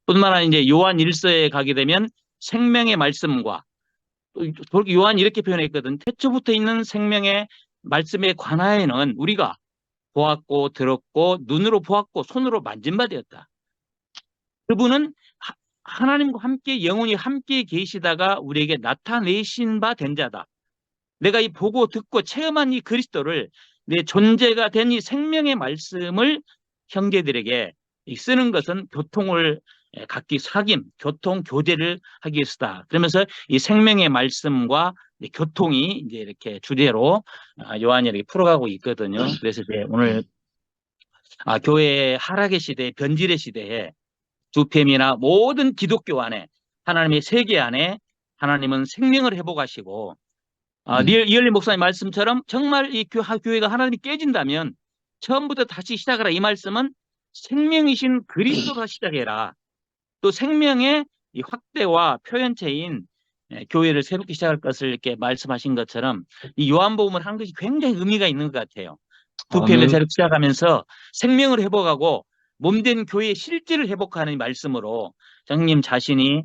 뿐만 아니라 이제 요한 1서에 가게 되면 생명의 말씀과, 또 요한이 이렇게 표현했거든. 태초부터 있는 생명의 말씀에 관하여는 우리가 보았고 들었고 눈으로 보았고 손으로 만진 바 되었다. 그분은 하나님과 함께 영원히 함께 계시다가 우리에게 나타내신 바 된 자다. 내가 이 보고 듣고 체험한 이 그리스도를, 내 존재가 된 이 생명의 말씀을 형제들에게 쓰는 것은 교통을 각기 사귐, 교통 교제를 하기 위해서다. 그러면서 이 생명의 말씀과 교통이 이제 이렇게 주제로 요한이 이렇게 풀어가고 있거든요. 그래서 이제 오늘 교회의 하락의 시대, 변질의 시대에 두팸이나 모든 기독교 안에, 하나님의 세계 안에 하나님은 생명을 회복하시고, 이열리 목사님 말씀처럼 정말 이 교회가 하나님이 깨진다면 처음부터 다시 시작하라, 이 말씀은 생명이신 그리스도로 시작해라. 또 생명의 이 확대와 표현체인 교회를 새롭게 시작할 것을 이렇게 말씀하신 것처럼 이 요한복음을 한 것이 굉장히 의미가 있는 것 같아요. 두팸을 아멘. 새롭게 시작하면서 생명을 회복하고 몸된 교회의 실질을 회복하는 말씀으로 성님 자신이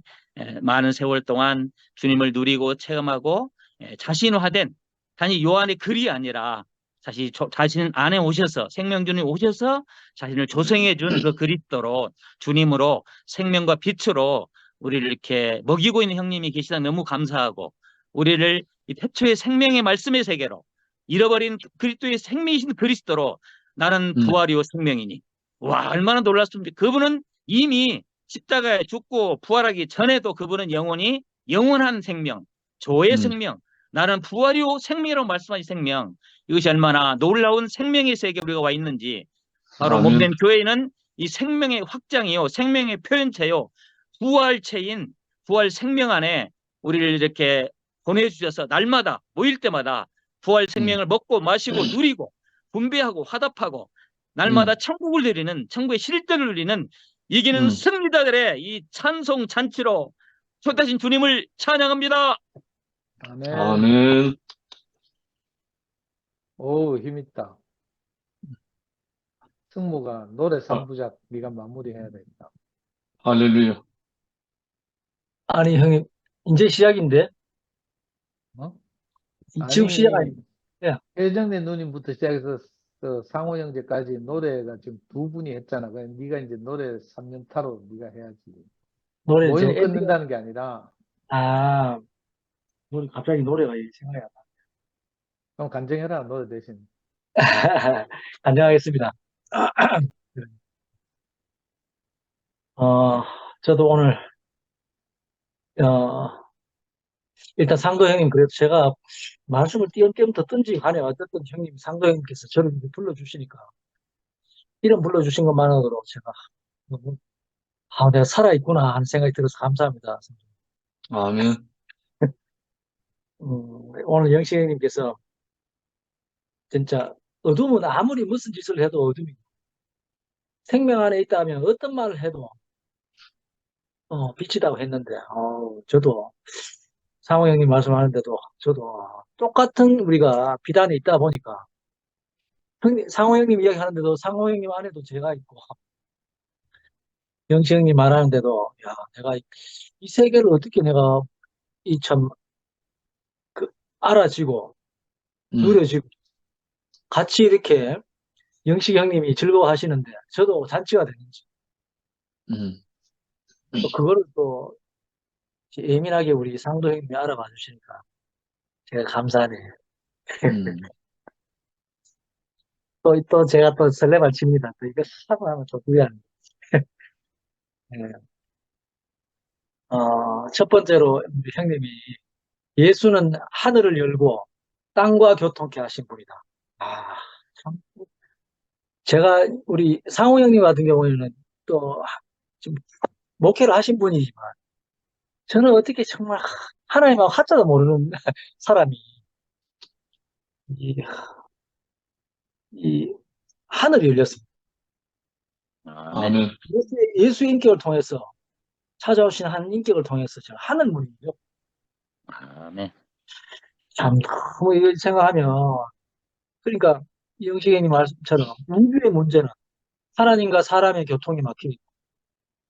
많은 세월 동안 주님을 누리고 체험하고 자신화된, 단지 요한의 글이 아니라 자신 안에 오셔서, 생명주님 오셔서 자신을 조성해 준 그 그리스도로, 주님으로, 생명과 빛으로 우리를 이렇게 먹이고 있는 형님이 계시다 너무 감사하고, 우리를 이 태초의 생명의 말씀의 세계로, 잃어버린 그리스도의 생명이신 그리스도로, 나는 부활이요 생명이니. 와, 얼마나 놀랐습니까? 그분은 이미 십자가에 죽고 부활하기 전에도 그분은 영원히 영원한 생명, 조의 생명, 나는 부활이요 생명이라고 말씀하신 생명, 이것이 얼마나 놀라운 생명의 세계에 우리가 와 있는지, 바로 아멘. 몸된 교회는 이 생명의 확장이요, 생명의 표현체요, 부활체인 부활 생명 안에 우리를 이렇게 보내주셔서 날마다 모일 때마다 부활 생명을 먹고 마시고 누리고 분배하고 화답하고 날마다 천국을 누리는, 천국의 실제를 누리는 이기는 승리자들의 이 찬송 잔치로 초대하신 주님을 찬양합니다. 아멘. 아멘. 오, 힘있다. 승무가 노래 3부작 네가 마무리해야 되겠다. 할렐루야. 아니, 형님, 이제 시작인데? 어? 지금 시작 아니, 아닙니까? 예. 혜정네 누님부터 시작해서 상호 형제까지 노래가 지금 두 분이 했잖아. 그래, 네가 이제 노래 3년 타로 네가 해야지. 노래 이제 모임 끝낸다는 게 아니라. 노래, 갑자기 노래가 생각이 안 나. 그럼 간증해라, 노래 대신. 안녕하겠습니다. 저도 오늘, 일단 상도 형님, 그래도 제가 말씀을 띄엄띄엄 듣든지 간에 어쨌든 형님, 상도 형님께서 저를 이렇게 불러주시니까, 이름 불러주신 것만으로도 제가 너무, 내가 살아있구나 하는 생각이 들어서 감사합니다. 아멘. 오늘 영식 형님께서 진짜 어둠은 아무리 무슨 짓을 해도 어둠이 생명 안에 있다면 어떤 말을 해도 빛이라고 했는데 저도 상호 형님 말씀하는데도 저도 똑같은 우리가 비단에 있다 보니까 상호 형님 이야기하는데도 상호 형님 안에도 제가 있고 영식 형님 말하는데도 야 내가 이 세계를 어떻게 내가 이 참 알아지고 누려지고 같이 이렇게 영식 형님이 즐거워하시는데 저도 잔치가 되는지 또 그거를 또 예민하게 우리 상도 형님이 알아봐 주시니까 제가 감사하네요. 또 제가 또 설레발 칩니다. 또 이거 하고 하면 또 후회합니다. 예. 첫 번째로 우리 형님이 예수는 하늘을 열고 땅과 교통케 하신 분이다. 아, 참. 제가 우리 상호 형님 같은 경우에는 또 좀 목회를 하신 분이지만 저는 어떻게 정말 하나님하고 하자도 모르는 사람이 이, 이 하늘이 열렸습니다. 아멘. 아멘. 예수 인격을 통해서 찾아오신 한 인격을 통해서 제가 하늘 문이 열렸고 아멘. 참 너무 이걸 생각하면 그러니까 영식이님 말씀처럼 우주의 문제는 하나님과 사람의 교통이 막히고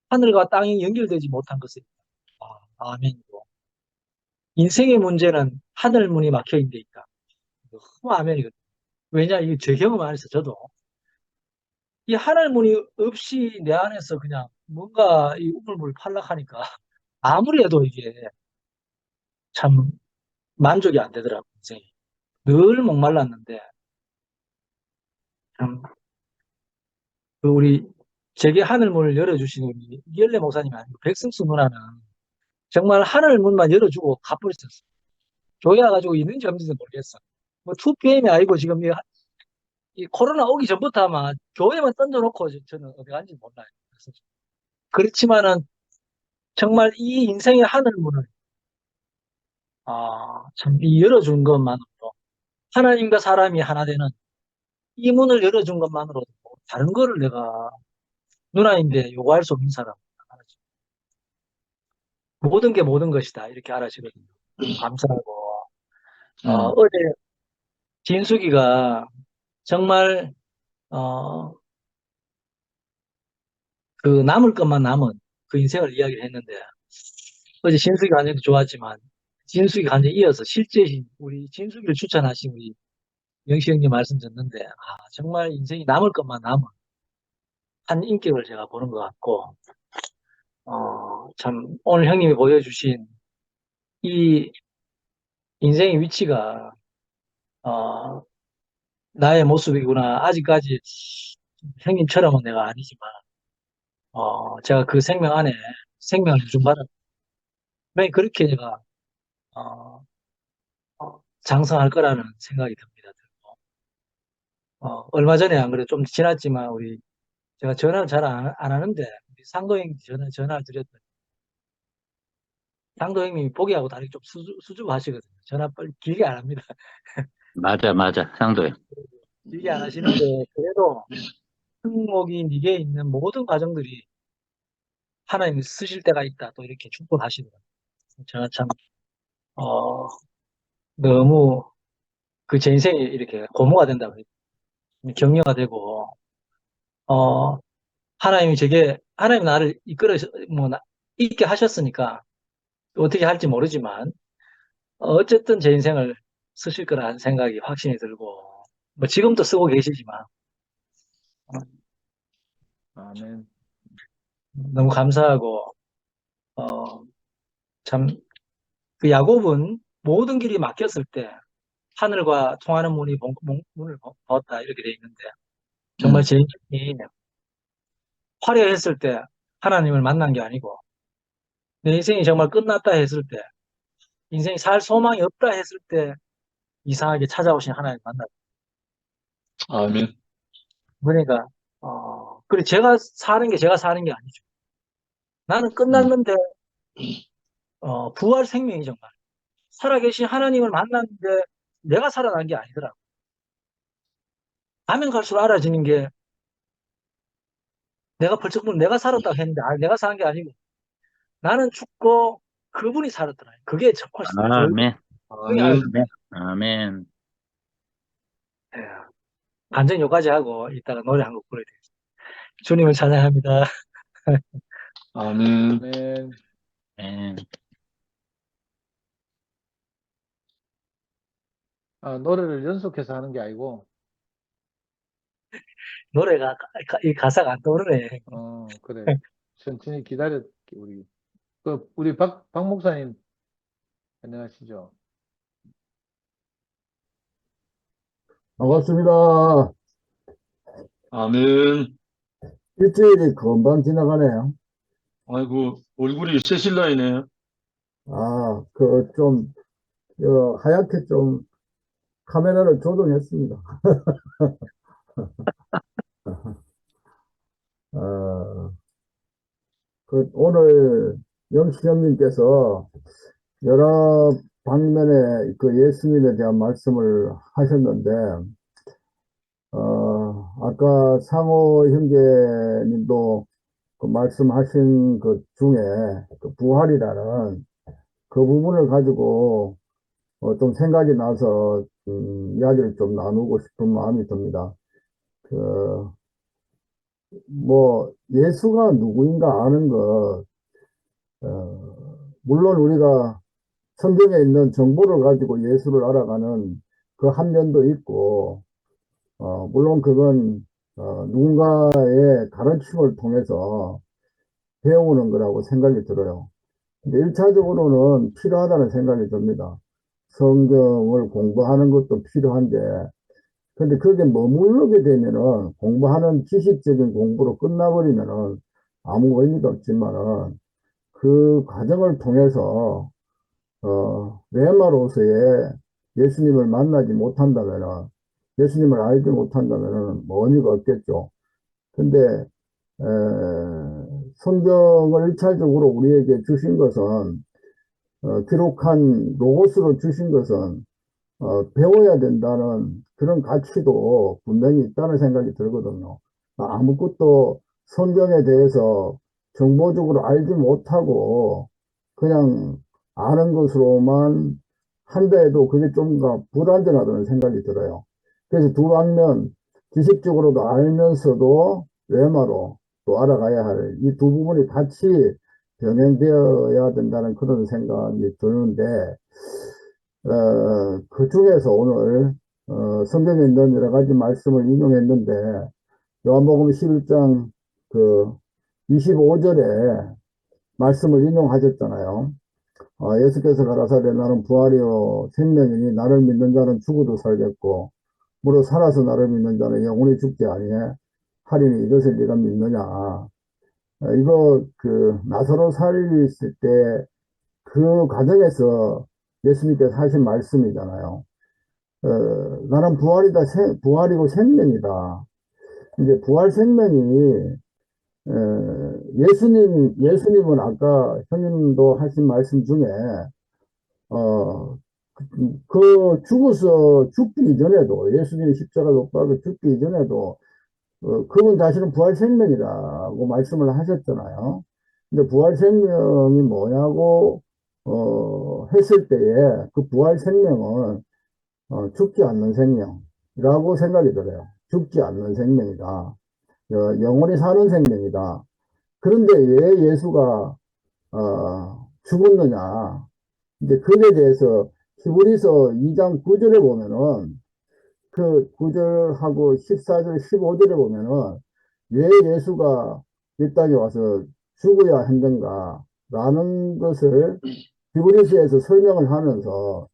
하늘과 땅이 연결되지 못한 것을 아멘이고 인생의 문제는 하늘 문이 막혀 있는 데 있다. 너무 아멘이거든요. 왜냐 이게 제 경험 안에서 저도 이 하늘 문이 없이 내 안에서 그냥 뭔가 이 우물물 팔락하니까 아무리 해도 이게 참 만족이 안 되더라고요. 인생이. 늘 목말랐는데 참 그 우리 제게 하늘 문을 열어주신 우리 이열래 목사님이 아니고 백승수 누나는 정말 하늘 문만 열어주고 가버렸었어요. 교회 와가지고 있는지 없는지 모르겠어. 뭐 2PM이 아니고 지금 이 코로나 오기 전부터 아마 교회만 던져놓고 저는 어디 간지 몰라요. 그래서 그렇지만은 정말 이 인생의 하늘 문을 참 이 열어준 것만으로도 하나님과 사람이 하나 되는 이 문을 열어준 것만으로도 다른 거를 내가 누나인데 요구할 수 없는 사람 알아지. 모든 게 모든 것이다 이렇게 알아지거든요. 감사하고 어제 진숙이가 정말 그 남을 것만 남은 그 인생을 이야기를 했는데 어제 진숙이 완전히 좋았지만 진숙이 완전히 이어서 실제 우리 진숙이를 추천하신 우리 영시 형님 말씀 듣는데 정말 인생이 남을 것만 남은 한 인격을 제가 보는 것 같고 참 오늘 형님이 보여주신 이 인생의 위치가 어, 나의 모습이구나. 아직까지 형님처럼은 내가 아니지만 제가 그 생명 안에 생명을 주받았 왜 그렇게 제가 어, 장성할 거라는 생각이 듭니다. 얼마 전에 안 그래도 좀 지났지만 우리 제가 전화를 잘 안 하는데 우리 상도 형님 전화를 드렸더니 상도 형님이 보기하고 다르게 좀 수줍어하시거든요. 전화 빨리 길게 안 합니다. 맞아, 맞아. 상도요. 길게 안 하시는데 그래도 승목이 네게 있는 모든 과정들이 하나님이 쓰실 때가 있다. 또 이렇게 축복하시더라고요. 제가 참 너무 그 제 인생이 이렇게 고무가 된다고 격려가 되고 어, 하나님이 제게 하나님이 나를 이끌어 있게 하셨으니까 어떻게 할지 모르지만 어쨌든 제 인생을 쓰실 거라는 생각이 확신이 들고 뭐 지금도 쓰고 계시지만 아멘. 너무 감사하고 참 그 야곱은 모든 길이 막혔을 때 하늘과 통하는 문을 보았다 이렇게 돼 있는데 정말 제 인생이 화려했을 때 하나님을 만난 게 아니고 내 인생이 정말 끝났다 했을 때 인생이 살 소망이 없다 했을 때 이상하게 찾아오신 하나님을 만났다. 아멘. 그러니까 그리고 제가 사는 게 아니죠. 나는 끝났는데 부활 생명이 정말 살아계신 하나님을 만났는데 내가 살아난 게 아니더라고. 가면 갈수록 알아지는 게 내가 벌쩍 보면 내가 살았다고 했는데 내가 사는 게 아니고 나는 죽고 그분이 살았더라. 그게 정말 아멘. 그게 알아요. 아멘. 아멘. 아멘. 예. 완전 여기까지 하고 이따가 노래 한 곡 부르야 되겠습니다. 주님을 찬양합니다. 아멘. 아멘. 아멘. 노래를 연속해서 하는 게 아니고, 노래가 이 가사가 안 떠오르네. 그래. 천천히 기다려, 우리 박 목사님, 안녕하시죠? 반갑습니다. 아멘. 일주일이 금방 지나가네요. 아이고, 얼굴이 세실라이네. 좀, 하얗게 좀 카메라를 조정했습니다. 어, 오늘 영식 형님께서 여러 방면에 그 예수님에 대한 말씀을 하셨는데, 아까 상호 형제님도 그 말씀하신 그 중에 그 부활이라는 그 부분을 가지고 좀 생각이 나서 이야기를 좀 나누고 싶은 마음이 듭니다. 예수가 누구인가 아는 것, 물론 우리가 성경에 있는 정보를 가지고 예수를 알아가는 그 한 면도 있고, 물론 그건 누군가의 가르침을 통해서 배우는 거라고 생각이 들어요. 근데 1차적으로는 필요하다는 생각이 듭니다. 성경을 공부하는 것도 필요한데, 근데 그게 머무르게 되면은 공부하는 지식적인 공부로 끝나버리면은 아무 의미가 없지만은 그 과정을 통해서, 레마로서의 예수님을 만나지 못한다면은, 예수님을 알지 못한다면은 뭐 의미가 없겠죠. 근데, 성경을 일차적으로 우리에게 주신 것은, 기록한 로고스로 주신 것은 배워야 된다는 그런 가치도 분명히 있다는 생각이 들거든요. 아무것도 성경에 대해서 정보적으로 알지 못하고 그냥 아는 것으로만 한다 해도 그게 좀 더 불안전하다는 생각이 들어요. 그래서 두 방면, 지식적으로도 알면서도 레마로 또 알아가야 할 이 두 부분이 같이 병행되어야 된다는 그런 생각이 드는데, 그 중에서 오늘, 성경에 있는 여러 가지 말씀을 인용했는데, 요한복음 11장 그 25절에 말씀을 인용하셨잖아요. 예수께서 가라사대 나는 부활이요 생명이니 나를 믿는 자는 죽어도 살겠고, 무릇 살아서 나를 믿는 자는 영원히 죽지 아니해 하리니 이것을 네가 믿느냐. 이거 나사로 살리실 때 그 과정에서 예수님께서 하신 말씀이잖아요. 나는 부활이고 생명이다. 이제 부활 생명이, 예수님은 아까 형님도 하신 말씀 중에, 죽어서 죽기 이전에도, 예수님이 십자가 못 박아 죽기 이전에도, 그분 자신은 부활 생명이라고 말씀을 하셨잖아요. 근데 부활 생명이 뭐냐고, 했을 때에 그 부활 생명은, 죽지 않는 생명이라고 생각이 들어요. 죽지 않는 생명이다. 영원히 사는 생명이다. 그런데 왜 예수가, 죽었느냐. 이제 그에 대해서 히브리서 2장 9절에 보면은 그 9절하고 14절, 15절에 보면은 왜 예수가 이 땅에 와서 죽어야 했는가 라는 것을 히브리서에서 설명을 하면서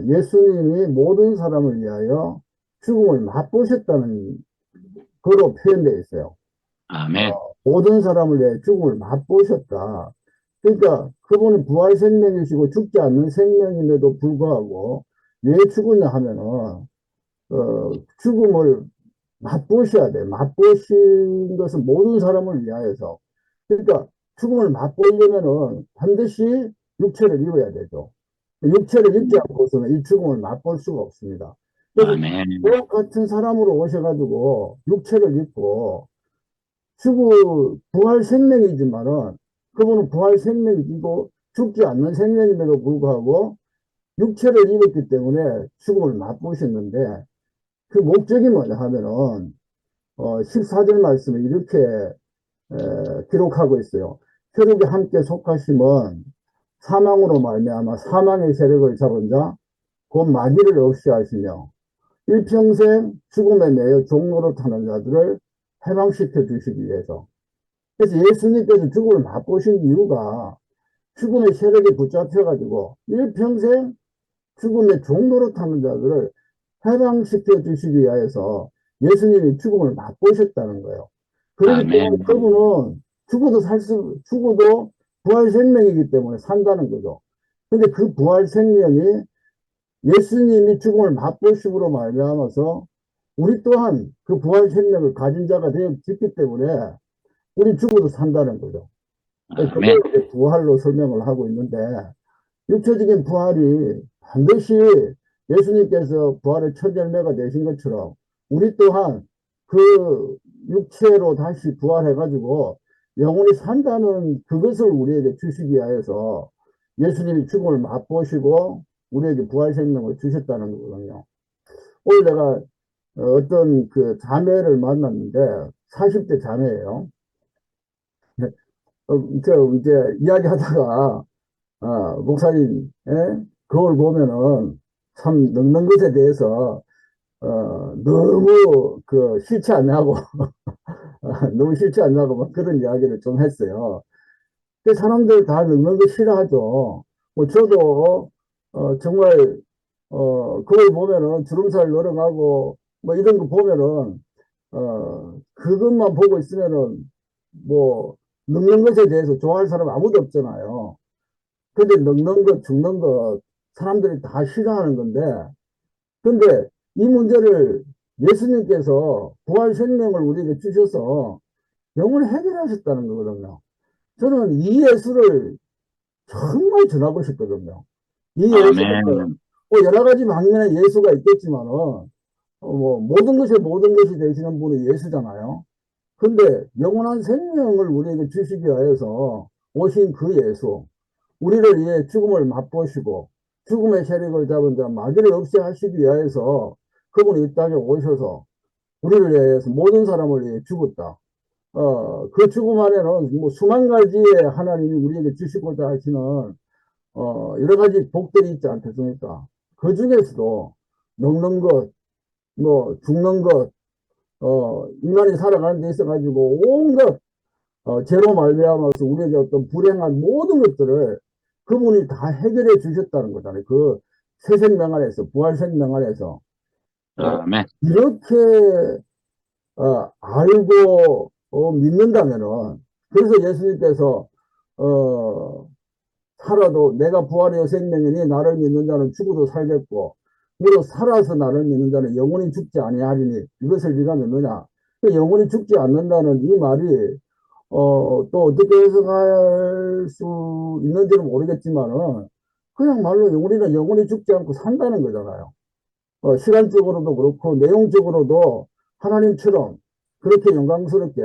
예수님이 모든 사람을 위하여 죽음을 맛보셨다는 거로 표현되어 있어요. 아멘. 모든 사람을 위해 죽음을 맛보셨다. 그러니까 그분은 부활 생명이시고 죽지 않는 생명임에도 불구하고 왜 죽으냐 하면은 죽음을 맛보셔야 돼. 맛보신 것은 모든 사람을 위하여서. 그러니까 죽음을 맛보려면은 반드시 육체를 입어야 되죠. 육체를 입지 않고서는 이 죽음을 맛볼 수가 없습니다. 그래서 아멘. 그와 같은 사람으로 오셔가지고 육체를 입고 부활 생명이지만은 그분은 부활 생명이고 죽지 않는 생명임에도 불구하고 육체를 입었기 때문에 죽음을 맛보셨는데 그 목적이 뭐냐 하면은 14절 말씀에 이렇게 기록하고 있어요. 혈육에 함께 속하심은 사망으로 말미암아 사망의 세력을 잡은 자 곧 마귀를 없이 하시며 일평생 죽음에 매여 종노릇하는 자들을 해방시켜 주시기 위해서. 그래서 예수님께서 죽음을 맛보신 이유가 죽음의 세력에 붙잡혀가지고 일평생 죽음의 종노릇하는 자들을 해방시켜 주시기 위해서 예수님이 죽음을 맛보셨다는 거예요. 그렇기 때문에 그분은 죽어도 부활 생명이기 때문에 산다는 거죠. 근데 그 부활 생명이 예수님이 죽음을 맛보심으로 말미암아서 우리 또한 그 부활 생명을 가진 자가 되었기 때문에 우리 죽어도 산다는 거죠. 그걸 아멘. 이제 부활로 설명을 하고 있는데, 육체적인 부활이 반드시 예수님께서 부활의 첫 열매가 되신 것처럼 우리 또한 그 육체로 다시 부활해가지고 영원히 산다는 그것을 우리에게 주시기 위하여서 예수님이 죽음을 맛보시고 우리에게 부활 생명을 주셨다는 거거든요. 오늘 내가 어떤 그 자매를 만났는데 40대 자매예요. 이제 이야기하다가 목사님, 그걸 보면은 참 늙는 것에 대해서 너무 싫지 않냐고 너무 싫지 않냐고 막 그런 이야기를 좀 했어요. 그 사람들 다 늙는 거 싫어하죠. 뭐 저도 정말 그걸 보면은 주름살 늘어가고 뭐 이런 거 보면은 그것만 보고 있으면은 뭐 늙는 것에 대해서 좋아할 사람 아무도 없잖아요. 근데 늙는 것, 죽는 것 사람들이 다 싫어하는 건데, 근데 이 문제를 예수님께서 부활 생명을 우리에게 주셔서 영원히 해결하셨다는 거거든요. 저는 이 예수를 정말 전하고 싶거든요. 이 예수는 아멘. 뭐 여러 가지 방면의 예수가 있겠지만은 뭐 모든 것이 되시는 분이 예수잖아요. 근데 영원한 생명을 우리에게 주시기 위해서 오신 그 예수, 우리를 위해 죽음을 맛보시고 죽음의 세력을 잡은 자 마귀를 없애하시기 위해서 그분이 이 땅에 오셔서 우리를 위해서 모든 사람을 위해 죽었다. 그 죽음 안에는 뭐 수만 가지의 하나님이 우리에게 주시고자 하시는 여러 가지 복들이 있지 않겠습니까? 그 중에서도 늙는 것, 뭐 죽는 것, 인간이 살아가는 데 있어가지고 온갖 죄로 말미암아서 우리에게 어떤 불행한 모든 것들을 그분이 다 해결해 주셨다는 거잖아요. 그 새 생명 안에서, 부활 생명 안에서. 아멘. 이렇게 알고 믿는다면은, 그래서 예수님께서 살아도 내가 부활이요 생명이니 나를 믿는 자는 죽어도 살겠고 무릇 살아서 나를 믿는 자는 영원히 죽지 아니하리니 이것을 네가 믿느냐. 그 영원히 죽지 않는다는 이 말이 또 어떻게 해석할 수 있는지는 모르겠지만은 그냥 말로 우리는 영원히 죽지 않고 산다는 거잖아요. 시간적으로도 그렇고 내용적으로도 하나님처럼 그렇게 영광스럽게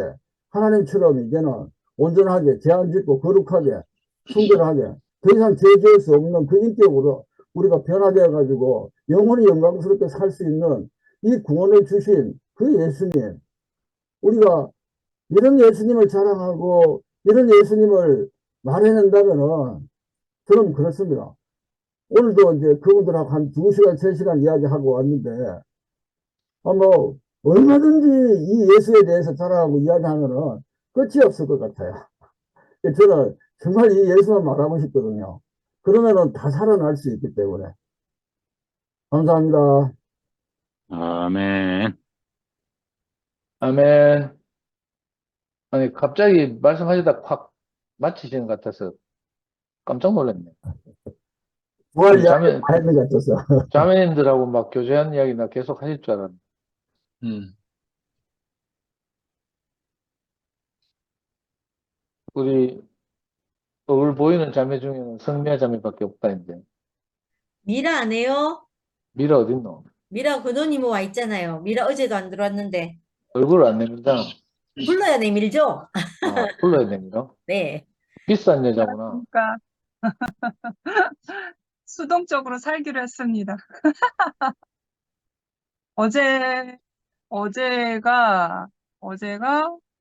하나님처럼 이제는 온전하게 죄 안 짓고 거룩하게 순결하게 더 이상 죄 지을 수 없는 그 인격으로 우리가 변화되어 가지고 영원히 영광스럽게 살 수 있는 이 구원을 주신 그 예수님, 우리가 이런 예수님을 자랑하고 이런 예수님을 말해낸다면은 저는 그렇습니다. 오늘도 이제 그분들하고 한 2시간, 3시간 이야기하고 왔는데, 뭐, 얼마든지 이 예수에 대해서 자랑하고 이야기하면은 끝이 없을 것 같아요. 저는 정말 이 예수만 말하고 싶거든요. 그러면은 다 살아날 수 있기 때문에. 감사합니다. 아멘. 아멘. 아니, 갑자기 말씀하시다 확 마치시는 것 같아서 깜짝 놀랐네. 부활 이야기 자매, 다 했는 것 같아서. 자매님들하고 막 교제한 이야기나 계속 하실 줄 알았네. 우리 얼굴 보이는 자매 중에는 성미아 자매밖에 없다, 이제. 미라 안 해요? 미라 어딨노? 미라 근원이 뭐 와 있잖아요. 미라 어제도 안 들어왔는데. 얼굴을 안 내밀잖아. 불러야 내밀죠? 불러야 됩니다. 네. 비싼 여자구나. 그러니까 수동적으로 살기로 했습니다. 어제, 어제가,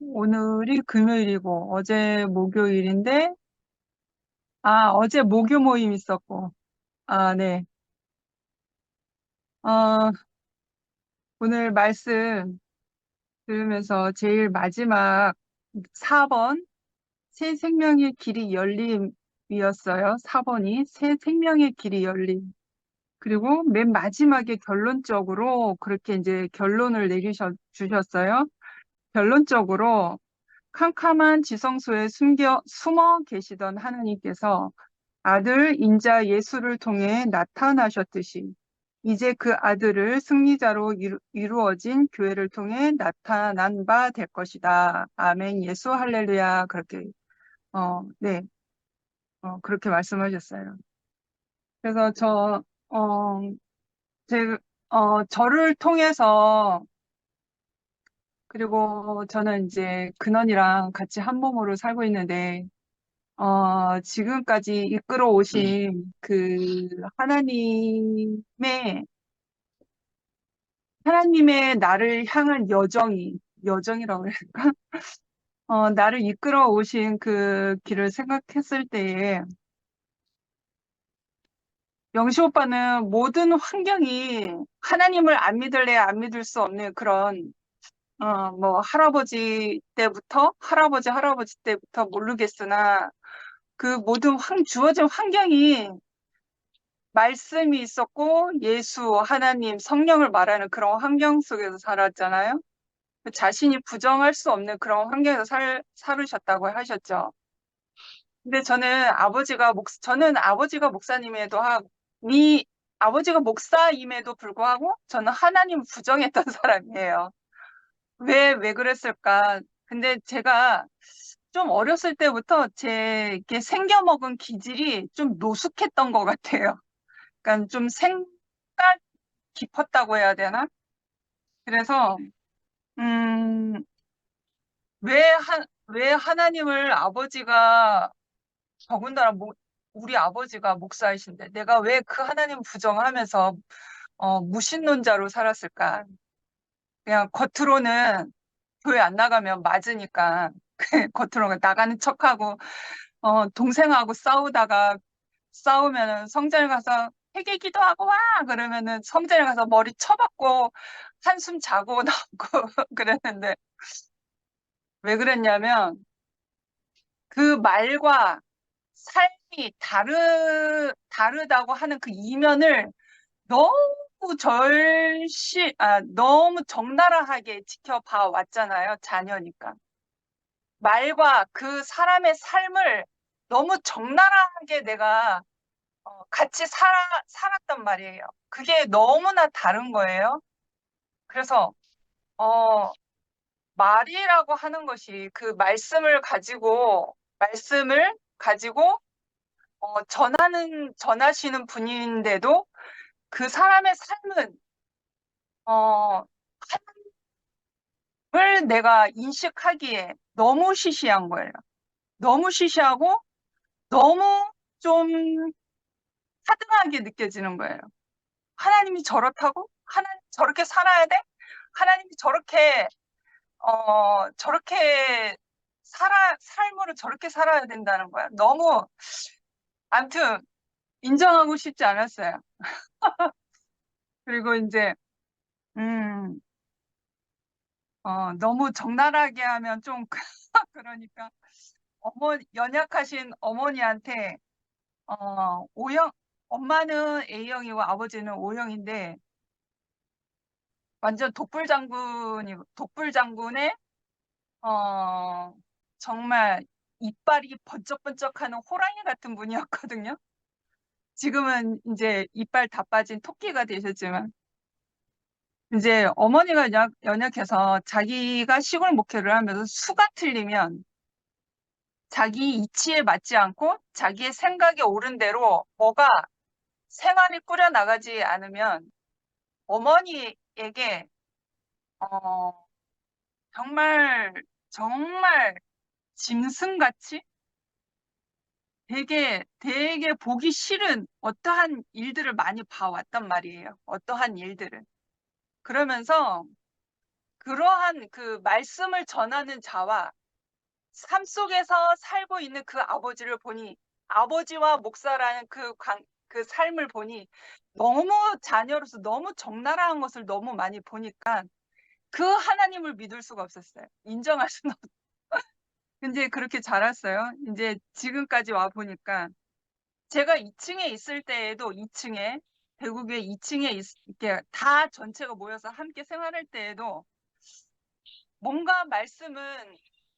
오늘이 금요일이고, 어제 목요일인데, 어제 목요 모임 있었고, 네. 오늘 말씀 들으면서 제일 마지막 4번, 새 생명의 길이 열림이었어요. 4번이 새 생명의 길이 열림. 그리고 맨 마지막에 결론적으로 그렇게 이제 결론을 주셨어요. 결론적으로 캄캄한 지성소에 숨어 계시던 하나님께서 아들 인자 예수를 통해 나타나셨듯이 이제 그 아들을 승리자로 이루어진 교회를 통해 나타난 바 될 것이다. 아멘. 예수 할렐루야. 그렇게 네. 그렇게 말씀하셨어요. 그래서 저를 통해서 그리고 저는 이제 근원이랑 같이 한 몸으로 살고 있는데 지금까지 이끌어 오신 그 하나님의 나를 향한 여정이라고 해야 될까? 나를 이끌어 오신 그 길을 생각했을 때에 영시 오빠는 모든 환경이 하나님을 안 믿을래 안 믿을 수 없는 그런 뭐 할아버지 때부터 모르겠으나 그 모든 주어진 환경이 말씀이 있었고 예수, 하나님, 성령을 말하는 그런 환경 속에서 살았잖아요. 자신이 부정할 수 없는 그런 환경에서 살으셨다고 하셨죠. 근데 저는 아버지가 목사님에도 아버지가 목사임에도 불구하고 저는 하나님을 부정했던 사람이에요. 왜 그랬을까? 근데 제가 좀 어렸을 때부터 이렇게 생겨먹은 기질이 좀 노숙했던 것 같아요. 그러니까 좀 생각 깊었다고 해야 되나? 그래서, 왜 하나님을 더군다나 우리 아버지가 목사이신데 내가 왜 그 하나님 부정하면서 무신론자로 살았을까? 그냥 겉으로는 교회 안 나가면 맞으니까 겉으로 나가는 척하고 동생하고 싸우면은 성전에 가서 회개 기도하고 와 그러면은 성전에 가서 머리 쳐박고 한숨 자고 나오고 그랬는데 왜 그랬냐면 그 말과 삶이 다르다고 하는 그 이면을 너무 너무 적나라하게 지켜봐 왔잖아요. 자녀니까. 말과 그 사람의 삶을 너무 적나라하게 내가 같이 살았단 말이에요. 그게 너무나 다른 거예요. 그래서 말이라고 하는 것이 그 말씀을 가지고 전하시는 분인데도 그 사람의 삶은 하나님을 내가 인식하기에 너무 시시한 거예요. 너무 시시하고 너무 좀 하등하게 느껴지는 거예요. 하나님이 저렇다고? 하나님 저렇게 살아야 돼? 하나님이 저렇게 삶으로 저렇게 살아야 된다는 거야. 너무, 암튼, 인정하고 싶지 않았어요. 그리고 이제, 너무 적나라하게 하면 좀, 그러니까, 연약하신 어머니한테, 엄마는 A형이고 아버지는 O형인데, 완전 독불장군의, 정말 이빨이 번쩍번쩍하는 호랑이 같은 분이었거든요. 지금은 이제 이빨 다 빠진 토끼가 되셨지만, 이제 어머니가 연약해서 자기가 시골 목회를 하면서 수가 틀리면 자기 이치에 맞지 않고 자기의 생각에 옳은 대로 뭐가 생활이 꾸려나가지 않으면 어머니에게, 정말, 정말 짐승같이 되게 보기 싫은 어떠한 일들을 많이 봐왔단 말이에요. 어떠한 일들을. 그러면서 그러한 그 말씀을 전하는 자와 삶 속에서 살고 있는 그 아버지를 보니 아버지와 목사라는 그 삶을 보니 너무 자녀로서 너무 적나라한 것을 너무 많이 보니까 그 하나님을 믿을 수가 없었어요. 인정할 수는 없어요. 근데 그렇게 자랐어요. 이제 지금까지 와 보니까 제가 2층에 있을 때에도 대구에 2층에 이렇게 다 전체가 모여서 함께 생활할 때에도 뭔가 말씀은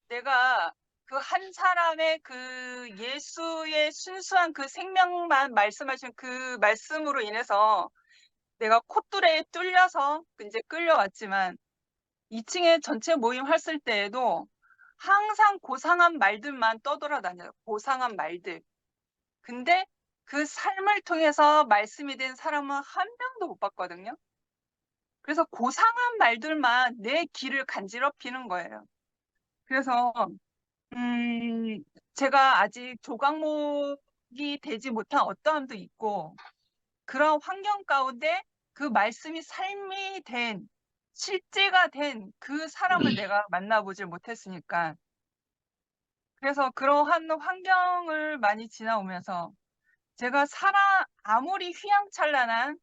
내가 그 한 사람의 그 예수의 순수한 그 생명만 말씀하신 그 말씀으로 인해서 내가 콧뚜레에 뚫려서 이제 끌려왔지만 2층에 전체 모임 했을 때에도 항상 고상한 말들만 떠돌아다녀요. 고상한 말들. 근데 그 삶을 통해서 말씀이 된 사람은 한 명도 못 봤거든요. 그래서 고상한 말들만 내 귀를 간지럽히는 거예요. 그래서 제가 아직 조각목이 되지 못한 어떠함도 있고 그런 환경 가운데 그 말씀이 삶이 된 실제가 된 그 사람을 내가 만나보질 못했으니까 그래서 그러한 환경을 많이 지나오면서 제가 아무리 휘황찬란한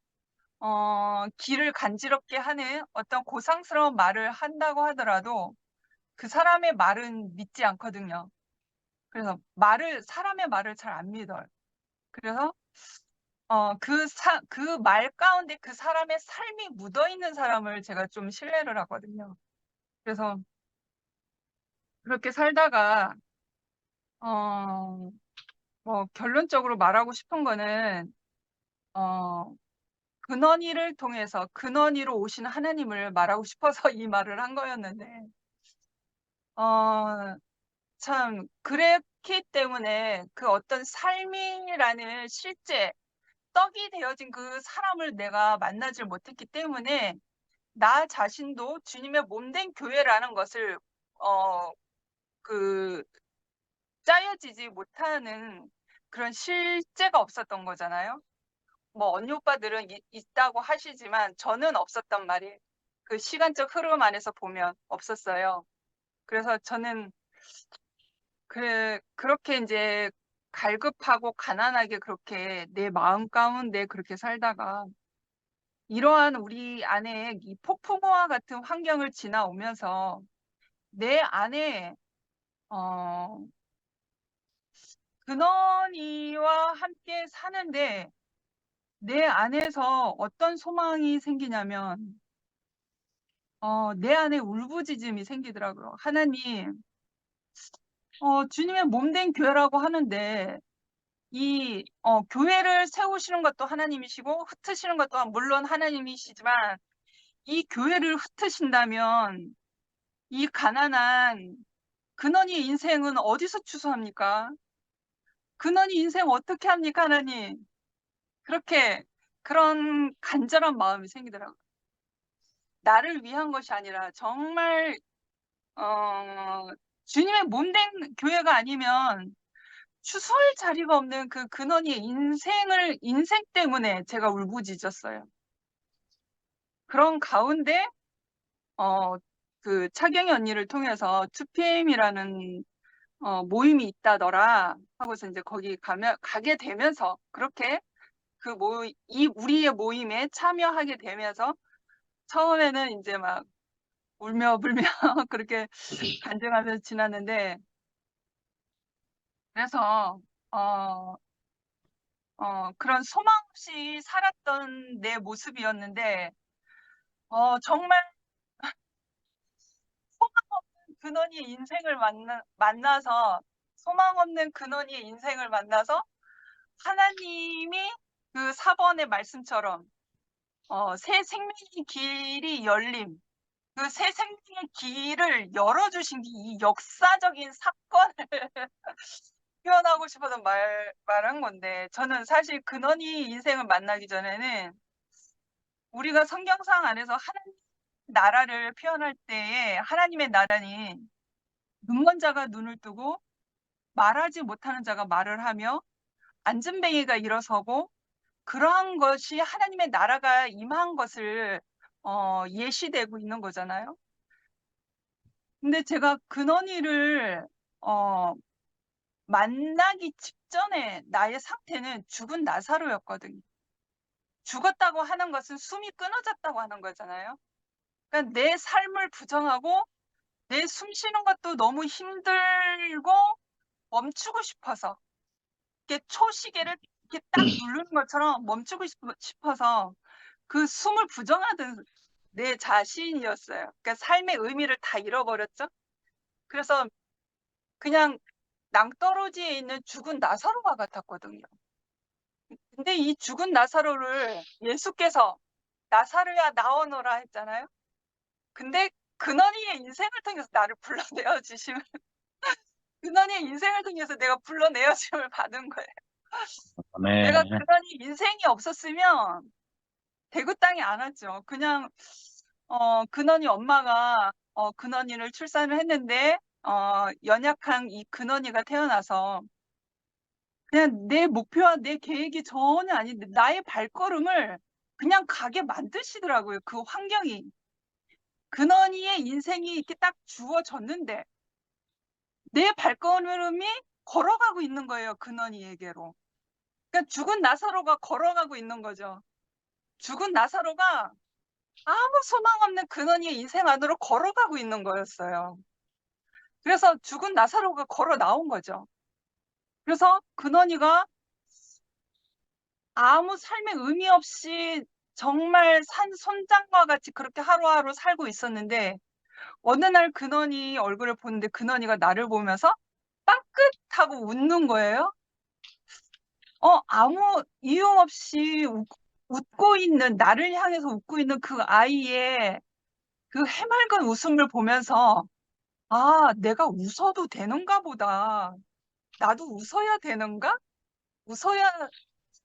귀를 간지럽게 하는 어떤 고상스러운 말을 한다고 하더라도 그 사람의 말은 믿지 않거든요. 그래서 사람의 말을 잘 안 믿어요. 그래서 그 말 가운데 그 사람의 삶이 묻어 있는 사람을 제가 좀 신뢰를 하거든요. 그래서 그렇게 살다가 뭐 결론적으로 말하고 싶은 거는 근원이를 통해서 근원이로 오신 하나님을 말하고 싶어서 이 말을 한 거였는데 참 그랬기 때문에 그 어떤 삶이라는 실제 떡이 되어진 그 사람을 내가 만나질 못했기 때문에 나 자신도 주님의 몸된 교회라는 것을 그 짜여지지 못하는 그런 실제가 없었던 거잖아요. 뭐 언니 오빠들은 있다고 하시지만 저는 없었단 말이에요. 그 시간적 흐름 안에서 보면 없었어요. 그래서 저는 그렇게 이제 갈급하고 가난하게 그렇게 내 마음 가운데 그렇게 살다가 이러한 우리 안에 이 폭풍우와 같은 환경을 지나오면서 내 안에 근원이와 함께 사는데 내 안에서 어떤 소망이 생기냐면 내 안에 울부짖음이 생기더라고요. 하나님, 주님의 몸된 교회라고 하는데 이 교회를 세우시는 것도 하나님이시고 흩으시는 것도 물론 하나님이시지만 이 교회를 흩으신다면 이 가난한 근원이 인생은 어디서 추수합니까? 근원이 인생 어떻게 합니까, 하나님? 그런 간절한 마음이 생기더라고요. 나를 위한 것이 아니라 정말 주님의 몸된 교회가 아니면 추수할 자리가 없는 그 근원이의 인생 때문에 제가 울부짖었어요. 그런 가운데 그 차경이 언니를 통해서 2PM이라는 모임이 있다더라 하고서 이제 거기 가게 되면서 그렇게 우리의 모임에 참여하게 되면서 처음에는 이제 막 울며 불며 그렇게 간증하면서 지났는데 그래서 그런 소망 없이 살았던 내 모습이었는데 정말 소망 없는 근원이의 인생을 만나서 소망 없는 근원이의 인생을 만나서 하나님이 그 4번의 말씀처럼 새 생명의 길이 열림 그 새 생명의 길을 열어주신 이 역사적인 사건을 표현하고 싶어서 말한 건데 저는 사실 근원이 인생을 만나기 전에는 우리가 성경상 안에서 하나님 나라를 표현할 때에 하나님의 나라는 눈먼 자가 눈을 뜨고 말하지 못하는 자가 말을 하며 앉은뱅이가 일어서고 그러한 것이 하나님의 나라가 임한 것을 예시되고 있는 거잖아요. 근데 제가 근원이를 만나기 직전에 나의 상태는 죽은 나사로였거든요. 죽었다고 하는 것은 숨이 끊어졌다고 하는 거잖아요. 그러니까 내 삶을 부정하고 내 숨 쉬는 것도 너무 힘들고 멈추고 싶어서 이렇게 초시계를 이렇게 딱 누르는 것처럼 멈추고 싶어서 그 숨을 부정하던 내 자신이었어요. 그러니까 삶의 의미를 다 잃어버렸죠. 그래서 그냥 낭떠러지에 있는 죽은 나사로와 같았거든요. 근데 이 죽은 나사로를 예수께서 나사로야 나오너라 했잖아요. 근데 근원이의 인생을 통해서 나를 불러내어 주시면 근원이의 인생을 통해서 내가 불러내어짐을 받은 거예요. 내가 아멘. 근원이 인생이 없었으면 대구 땅에 안 왔죠. 그냥 근원이 엄마가 근원이를 출산을 했는데 연약한 이 근원이가 태어나서 그냥 내 목표와 내 계획이 전혀 아닌데 나의 발걸음을 그냥 가게 만드시더라고요. 그 환경이. 근원이의 인생이 이렇게 딱 주어졌는데 내 발걸음이 걸어가고 있는 거예요. 근원이에게로. 그러니까 죽은 나사로가 걸어가고 있는 거죠. 죽은 나사로가 아무 소망 없는 근원이의 인생 안으로 걸어가고 있는 거였어요. 그래서 죽은 나사로가 걸어 나온 거죠. 그래서 근원이가 아무 삶의 의미 없이 정말 산 손장과 같이 그렇게 하루하루 살고 있었는데 어느 날 근원이 얼굴을 보는데 근원이가 나를 보면서 빵긋하고 웃는 거예요. 아무 이유 없이 웃고 있는, 나를 향해서 웃고 있는 그 아이의 그 해맑은 웃음을 보면서 아, 내가 웃어도 되는가 보다. 나도 웃어야 되는가?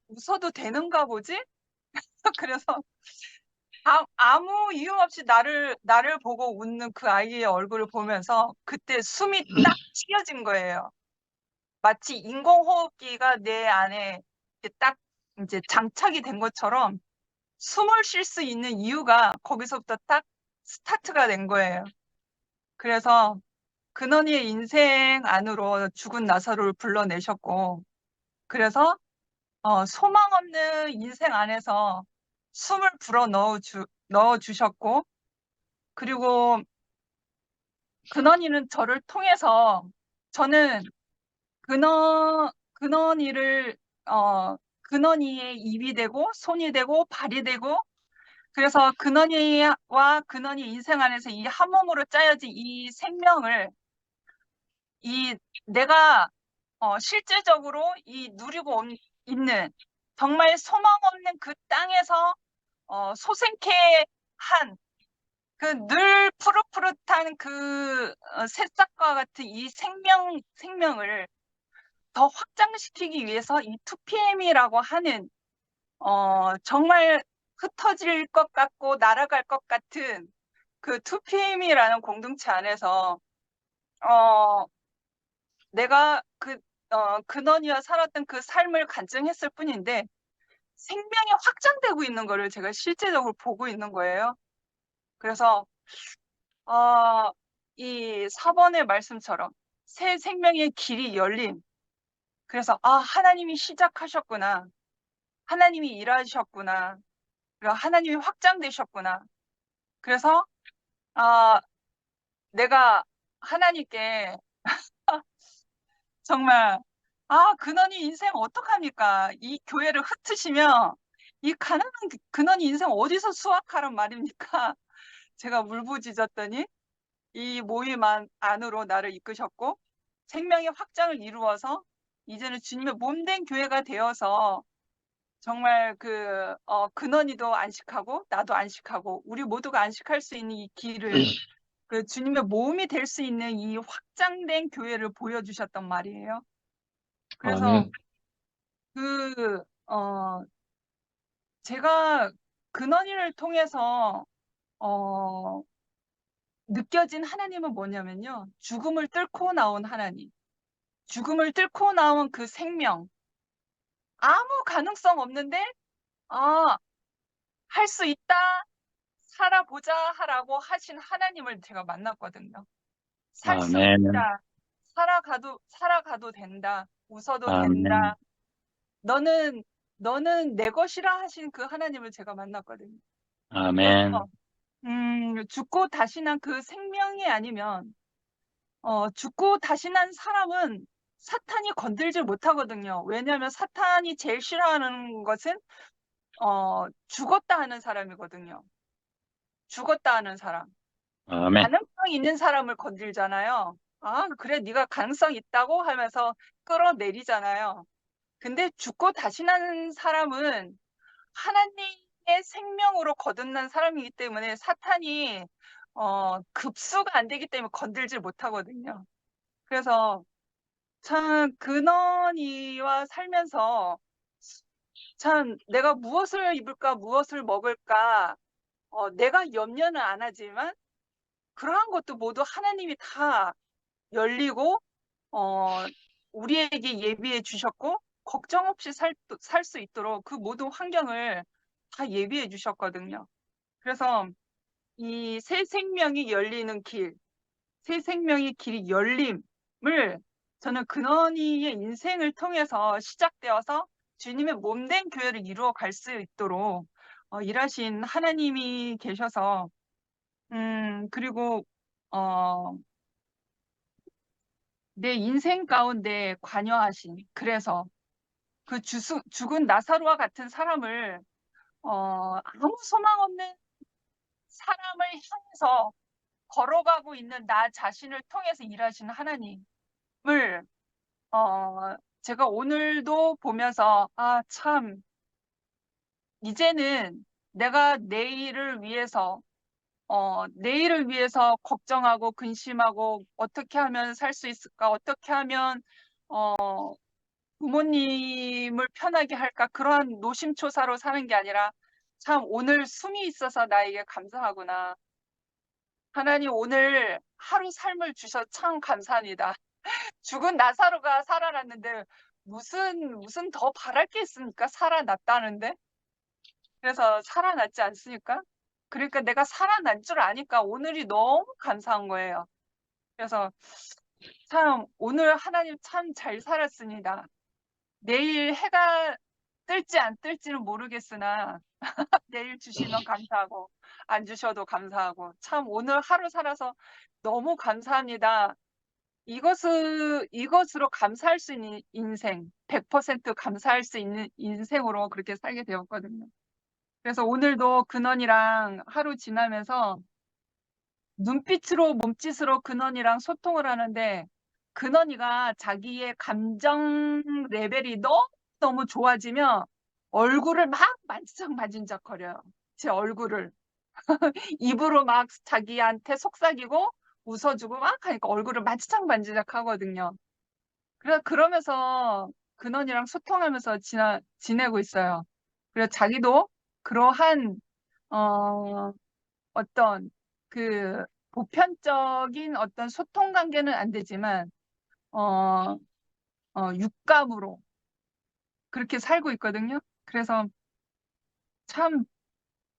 웃어도 되는가 보지? 그래서 아무 이유 없이 나를 보고 웃는 그 아이의 얼굴을 보면서 그때 숨이 딱 튀어진 거예요. 마치 인공호흡기가 내 안에 이렇게 딱 이제 장착이 된 것처럼 숨을 쉴 수 있는 이유가 거기서부터 딱 스타트가 된 거예요. 그래서 근원이의 인생 안으로 죽은 나사로를 불러내셨고, 그래서 소망 없는 인생 안에서 숨을 불어 넣어주셨고, 그리고 근원이는 저를 통해서 저는 근원이를 근원이의 입이 되고 손이 되고 발이 되고 그래서 근원이와 근원이 인생 안에서 이 한 몸으로 짜여진 이 생명을 내가 실제적으로 이 누리고 있는 정말 소망 없는 그 땅에서 소생케 한 그 늘 푸릇푸릇한 그 새싹과 같은 이 생명을 더 확장시키기 위해서 이 2PM이라고 하는 정말 흩어질 것 같고 날아갈 것 같은 그 2PM이라는 공동체 안에서 내가 근원이와 살았던 그 삶을 간증했을 뿐인데 생명이 확장되고 있는 거를 제가 실제적으로 보고 있는 거예요. 그래서 이 4번의 말씀처럼 새 생명의 길이 열림. 그래서 하나님이 시작하셨구나. 하나님이 일하셨구나. 그리고 하나님이 확장되셨구나. 그래서 내가 하나님께 정말 근원이 인생 어떡합니까? 이 교회를 흩으시면 이 가난한 근원이 인생 어디서 수확하란 말입니까? 제가 울부짖었더니 이 모임 안으로 나를 이끄셨고 생명의 확장을 이루어서 이제는 주님의 몸된 교회가 되어서 정말 근원이도 안식하고 나도 안식하고 우리 모두가 안식할 수 있는 이 길을 그 주님의 모험이 될 수 있는 이 확장된 교회를 보여주셨단 말이에요. 그래서 아멘. 제가 근원이를 통해서 느껴진 하나님은 뭐냐면요. 죽음을 뚫고 나온 하나님. 죽음을 뚫고 나온 그 생명. 아무 가능성 없는데 할 수 있다. 살아보자 하라고 하신 하나님을 제가 만났거든요. 살 수 아멘. 있다. 살아가도 된다. 웃어도 아멘. 된다. 너는 내 것이라 하신 그 하나님을 제가 만났거든요. 아멘. 그래서 죽고 다시 난 그 생명이 아니면 죽고 다시 난 사람은 사탄이 건들지 못하거든요. 왜냐하면 사탄이 제일 싫어하는 것은 죽었다 하는 사람이거든요. 죽었다 하는 사람. 아멘. 가능성 있는 사람을 건들잖아요. 아, 그래, 네가 가능성 있다고 하면서 끌어내리잖아요. 근데 죽고 다시 나는 사람은 하나님의 생명으로 거듭난 사람이기 때문에 사탄이 급수가 안 되기 때문에 건들질 못하거든요. 그래서 참 근원이와 살면서 참 내가 무엇을 입을까, 무엇을 먹을까, 내가 염려는 안 하지만 그러한 것도 모두 하나님이 다 열리고 우리에게 예비해 주셨고 걱정 없이 살 수 있도록 그 모든 환경을 다 예비해 주셨거든요. 그래서 이 새 생명이 열리는 길, 새 생명의 길이 열림을 저는 근원이의 인생을 통해서 시작되어서 주님의 몸된 교회를 이루어 갈 수 있도록 일하신 하나님이 계셔서 그리고 내 인생 가운데 관여하신, 그래서 그 죽은 나사로와 같은 사람을 아무 소망 없는 사람을 향해서 걸어가고 있는 나 자신을 통해서 일하시는 하나님을 제가 오늘도 보면서 아, 참 이제는 내가 내일을 위해서 걱정하고 근심하고 어떻게 하면 살 수 있을까? 어떻게 하면 부모님을 편하게 할까? 그러한 노심초사로 사는 게 아니라 참 오늘 숨이 있어서 나에게 감사하구나. 하나님 오늘 하루 삶을 주셔서 참 감사합니다. 죽은 나사로가 살아났는데 무슨 더 바랄 게 있습니까? 살아났다는데. 그래서 살아났지 않습니까? 그러니까 내가 살아난 줄 아니까 오늘이 너무 감사한 거예요. 그래서 참 오늘 하나님 참 잘 살았습니다. 내일 해가 뜰지 안 뜰지는 모르겠으나 내일 주시면 감사하고 안 주셔도 감사하고 참 오늘 하루 살아서 너무 감사합니다. 이것으로 감사할 수 있는 인생, 100% 감사할 수 있는 인생으로 그렇게 살게 되었거든요. 그래서 오늘도 근원이랑 하루 지나면서 눈빛으로 몸짓으로 근원이랑 소통을 하는데 근원이가 자기의 감정 레벨이 너무 좋아지면 얼굴을 막 만지작만지작 거려요. 제 얼굴을. 입으로 막 자기한테 속삭이고 웃어주고 막 하니까 얼굴을 만지작 하거든요. 그러면서 근원이랑 소통하면서 지내고 있어요. 그래서 자기도 그러한 어떤 그 보편적인 어떤 소통 관계는 안 되지만 육감으로 그렇게 살고 있거든요. 그래서 참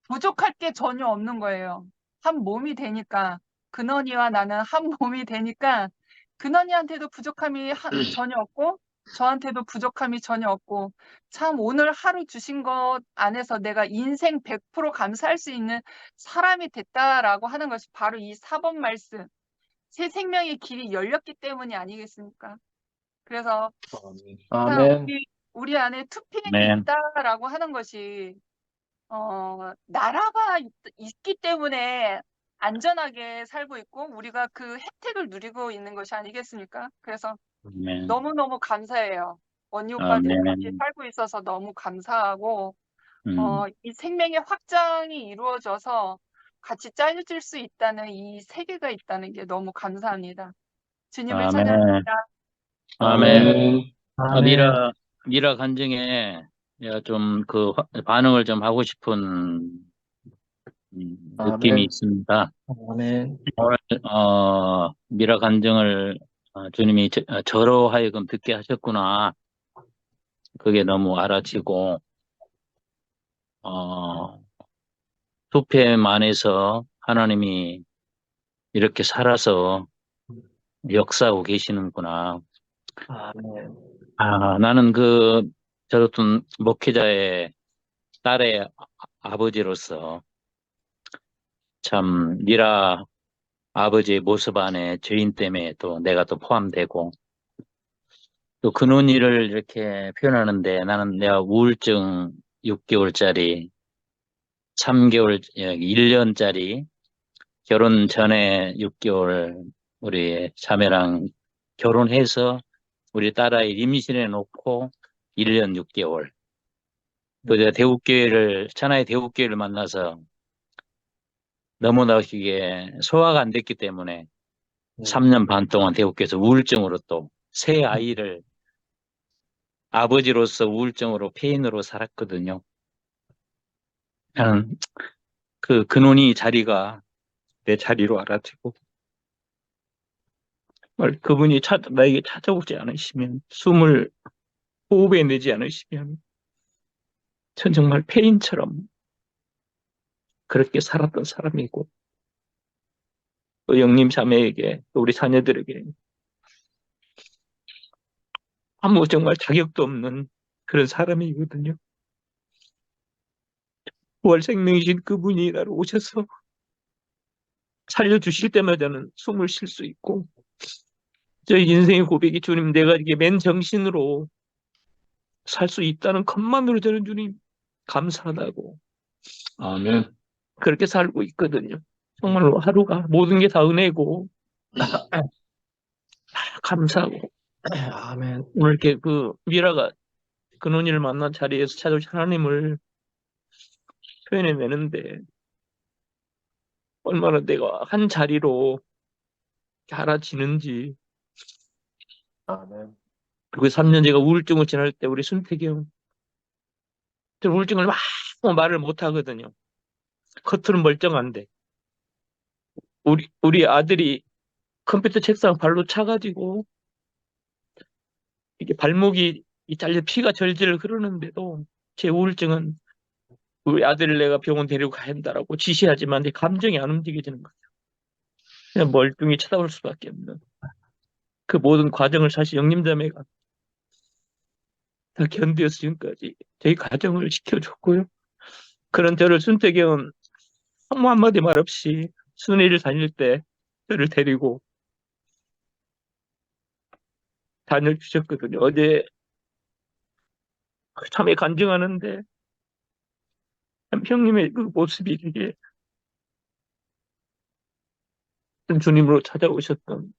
부족할 게 전혀 없는 거예요. 한 몸이 되니까 근원이와 나는 한 몸이 되니까 근원이한테도 부족함이 전혀 없고 저한테도 부족함이 전혀 없고 참 오늘 하루 주신 것 안에서 내가 인생 100% 감사할 수 있는 사람이 됐다라고 하는 것이 바로 이 4번 말씀 새 생명의 길이 열렸기 때문이 아니겠습니까? 그래서 참 아멘. 우리 안에 투표행이 아멘. 있다라고 하는 것이 나라가 있기 때문에 안전하게 살고 있고 우리가 그 혜택을 누리고 있는 것이 아니겠습니까? 그래서 아멘. 너무너무 감사해요. 언니 오빠들이 같이 아멘. 살고 있어서 너무 감사하고 음. 이 생명의 확장이 이루어져서 같이 짜여질 수 있다는 이 세계가 있다는 게 너무 감사합니다. 주님을 아멘. 찬양합니다. 아멘. 아멘. 미라 간증에 내가 좀 그 반응을 좀 하고 싶은 느낌이 아멘. 있습니다. 아멘. 오늘 미라 간증을 주님이 저로 하여금 듣게 하셨구나. 그게 너무 알아지고 투팸 안에서 하나님이 이렇게 살아서 역사하고 계시는구나. 아멘. 나는 저 어떤 목회자의 딸의 아버지로서 참 미라 아버지의 모습 안에 죄인 때문에 또 내가 또 포함되고 또 근원이를 이렇게 표현하는데 나는 내가 우울증 6개월짜리 3개월, 1년짜리 결혼 전에 6개월 우리 자매랑 결혼해서 우리 딸아이 임신해 놓고 1년 6개월. 또 제가 천하의 대국교회를 만나서 너무나 이게 소화가 안 됐기 때문에 3년 반 동안 대국교회에서 우울증으로 또 새 아이를 아버지로서 우울증으로 폐인으로 살았거든요. 나는 그 근원이 자리가 내 자리로 알아지고 정말 그분이 나에게 찾아오지 않으시면 숨을 호흡에 내지 않으시면 전 정말 폐인처럼 그렇게 살았던 사람이고 또 영님 자매에게 또 우리 자녀들에게 아무 정말 자격도 없는 그런 사람이거든요. 부활 생명이신 그분이 나를 오셔서 살려주실 때마다는 숨을 쉴 수 있고 저희 인생의 고백이 주님 내가 이게 맨 정신으로 살 수 있다는 것만으로 저는 주님 감사하다고 아멘. 그렇게 살고 있거든요. 정말로 하루가 모든 게 다 은혜고 감사하고 아멘. 오늘 이렇게 그 미라가 근원이를 만난 자리에서 찾아오신 하나님을 표현해내는데 얼마나 내가 한 자리로 알아지는지 아멘. 그리고 3년 제가 우울증을 지날 때 우리 순택이 형 저 우울증을 막 말을 못 하거든요. 겉으로는 멀쩡한데 우리 아들이 컴퓨터 책상 발로 차가지고 이게 발목이 잘려 피가 절절 흐르는데도 제 우울증은 우리 아들을 내가 병원 데리고 가야 한다라고 지시하지만 내 감정이 안 움직여지는 거예요. 그냥 멀뚱히 쳐다볼 수밖에 없는 그 모든 과정을 사실 영림자매가 다 견뎌서 지금까지 저희 가정을 지켜줬고요. 그런 저를 순택이 형은 아무 한마디 말 없이 순회를 다닐 때 저를 데리고 다녀주셨거든요. 어제 참에 간증하는데 참 형님의 그 모습이 되게 주님으로 찾아오셨던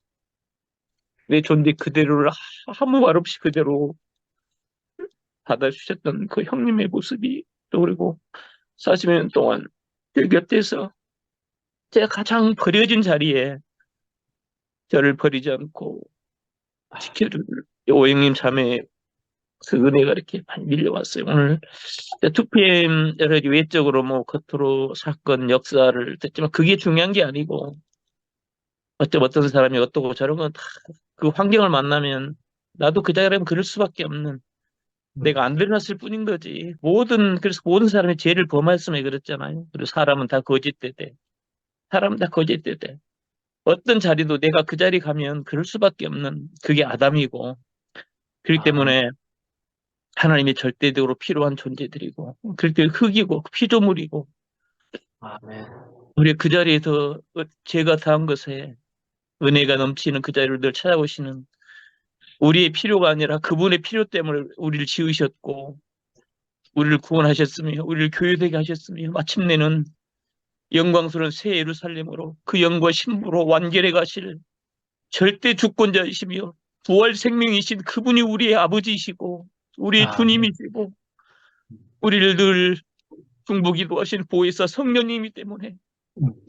내 존재 그대로를 아무 말 없이 그대로 받아주셨던 그 형님의 모습이 떠오르고 40년 동안 그 곁에서 제가 가장 버려진 자리에 저를 버리지 않고 지켜줄 오행님 자매 그 은혜가 이렇게 많이 밀려왔어요. 오늘 2PM 여러 가지 외적으로 뭐 겉으로 사건 역사를 듣지만 그게 중요한 게 아니고 어떤 사람이 어떻고 저런 건 다 그 환경을 만나면 나도 그 자리라면 그럴 수밖에 없는 내가 안 드러났을 뿐인 거지. 그래서 모든 사람이 죄를 범했음에 그랬잖아요. 그리고 사람은 다 거짓되대. 사람은 다 거짓되대. 어떤 자리도 내가 그 자리 가면 그럴 수밖에 없는 그게 아담이고 그렇기 때문에 하나님이 절대적으로 필요한 존재들이고 그렇기 때문에 흙이고 피조물이고 아멘. 우리 그 자리에서 죄가 다한 것에 은혜가 넘치는 그 자리를 늘 찾아오시는 우리의 필요가 아니라 그분의 필요 때문에 우리를 지으셨고 우리를 구원하셨으며 우리를 교회되게 하셨으며 마침내는 영광스러운 새 예루살렘으로 그 영과 신부로 완결해 가실 절대 주권자이시며 부활 생명이신 그분이 우리의 아버지이시고 우리의 아멘. 주님이시고 우리를 늘 중보기도 하신 보혜사 성령님이 때문에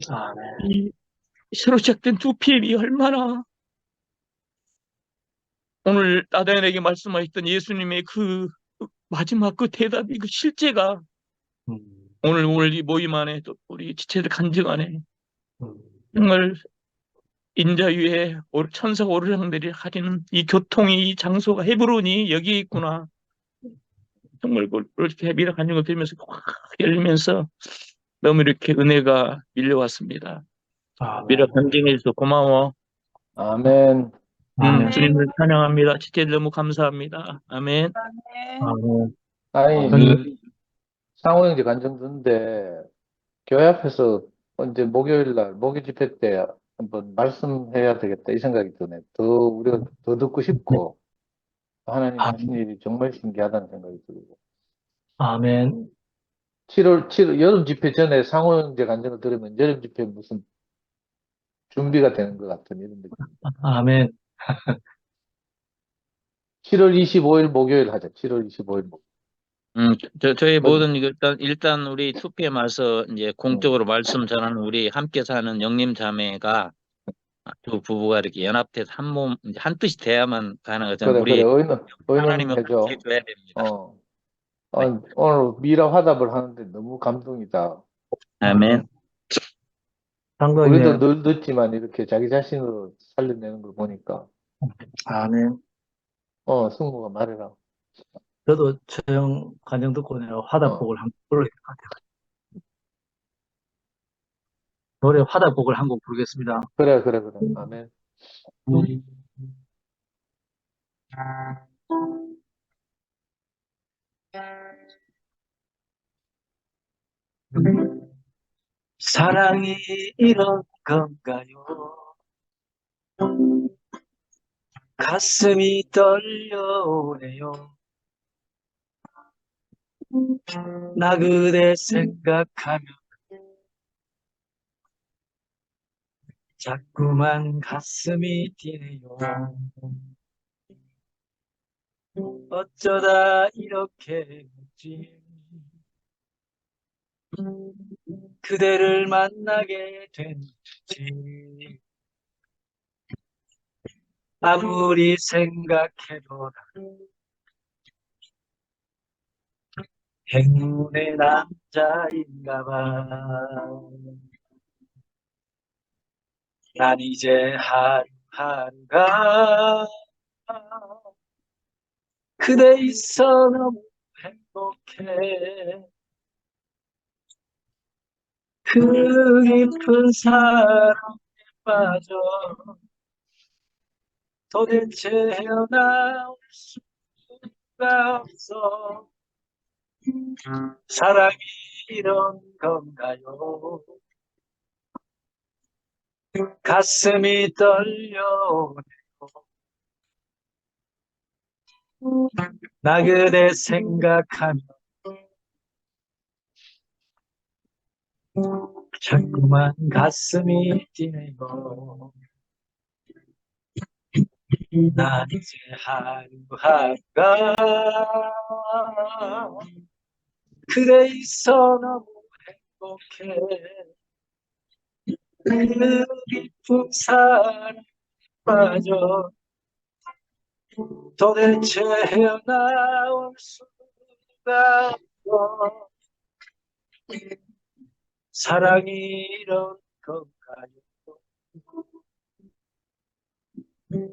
아멘. 이 새로 시작된 2PM이 얼마나 오늘 나다연에게 말씀하셨던 예수님의 그 마지막 그 대답이 그 실제가 음, 오늘 이 모임 안에 또 우리 지체들 간증 안에 음, 정말 인자 위에 천사가 오르락내리락 하리는 이 교통이 이 장소가 헤브론이 여기 있구나. 정말 이렇게 미라 간증을 들으면서 확 열리면서 너무 이렇게 은혜가 밀려왔습니다. 미라 아멘. 간증해줘서 고마워. 아멘. 아멘. 주님을 찬양합니다. 지체들 너무 감사합니다. 아멘. 네. 아멘. 아니, 아멘. 상호 형제 간증 듣는데, 교회 앞에서 언제 목요일 날, 목요 집회 때 한번 말씀해야 되겠다, 이 생각이 드네. 우리가 더 듣고 싶고, 하나님 하신 아멘. 일이 정말 신기하다는 생각이 들고. 아멘. 7월, 여름 집회 전에 상호 형제 간증을 들으면 여름 집회 무슨 준비가 되는 것 같은 이런 느낌. 아멘. 7월 25일 목요일 하자. 7월 25일 목요일. 저희 뭐, 모든 일단 우리 2PM 와서 이제 공적으로 말씀 전하는 우리 함께 사는 영님 자매가 두 부부가 이렇게 연합돼서 한 몸, 이제 한 뜻이 돼야만 가능하잖아요. 그래, 우리 의논 하나님을 해줘. 함께 해줘야 됩니다. 오늘 미라 화답을 하는데 너무 감동이다. 아멘. 우리도 장로님, 늘 듣지만 이렇게 자기 자신으로 살려내는 걸 보니까, 아멘. 승무가 말해라. 저도 처형 간증 듣고 내가 화답곡을 한 곡 불러야 될 것 같아요. 노래 화답곡을 한 곡 부르겠습니다. 그래. 아멘. 사랑이 이런 건가요? 가슴이 떨려오네요. 나 그대 생각하면 자꾸만 가슴이 뛰네요. 어쩌다 이렇게 됐지? 그대를 만나게 됐지? 아무리 생각해도 행운의 남자인가 봐. 난 이제 하루하루가 그대 있어 너무 행복해. 그 깊은 사랑에 빠져 도대체 헤어나올 수가 없어. 사랑이 이런 건가요? 가슴이 떨려오네요. 나 그대 생각하면 자꾸만 가슴이 뛰네요. 난 이제 하루하루가 그대 있어 너무 행복해. 그 깊은 사랑에 빠져 도대체 헤어나올 수가 없어. 사랑이 이런 건가요?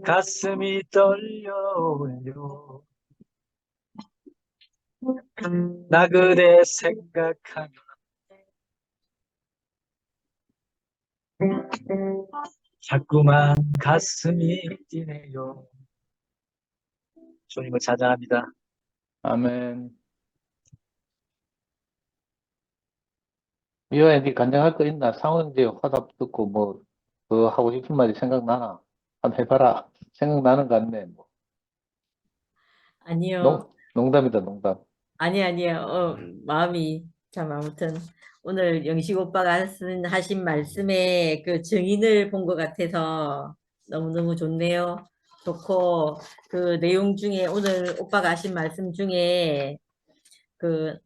가슴이 떨려오네요. 나 그대 생각하면 자꾸만 가슴이 뛰네요. 주님을 찬양합니다. 아멘. 미호야, 니 간증할 거 있나? 상원제 화답 듣고 뭐, 더 하고 싶은 말이 생각나나? 한번 해봐라. 생각나는 거 같네. 뭐. 아니요. 농담이다, 농담. 아니요. 마음이 참 아무튼 오늘 영식 오빠가 하신 말씀에 그 증인을 본 것 같아서 너무너무 좋네요. 좋고 그 내용 중에 오늘 오빠가 하신 말씀 중에 그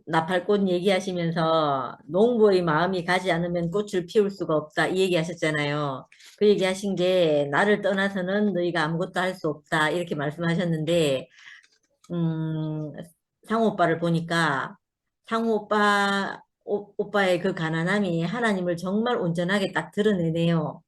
나팔꽃 얘기하시면서 농부의 마음이 가지 않으면 꽃을 피울 수가 없다 이 얘기 하셨잖아요. 그 얘기 하신 게 나를 떠나서는 너희가 아무것도 할 수 없다 이렇게 말씀하셨는데 상우 오빠를 보니까 상우 오빠의 그 가난함이 하나님을 정말 온전하게 딱 드러내네요.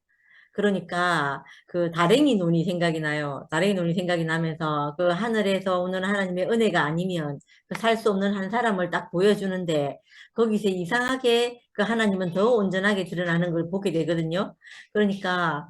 그러니까 그 다랭이 논이 생각이 나요. 다랭이 논이 생각이 나면서 그 하늘에서 오는 하나님의 은혜가 아니면 그 살 수 없는 한 사람을 딱 보여주는데 거기서 이상하게 그 하나님은 더 온전하게 드러나는 걸 보게 되거든요. 그러니까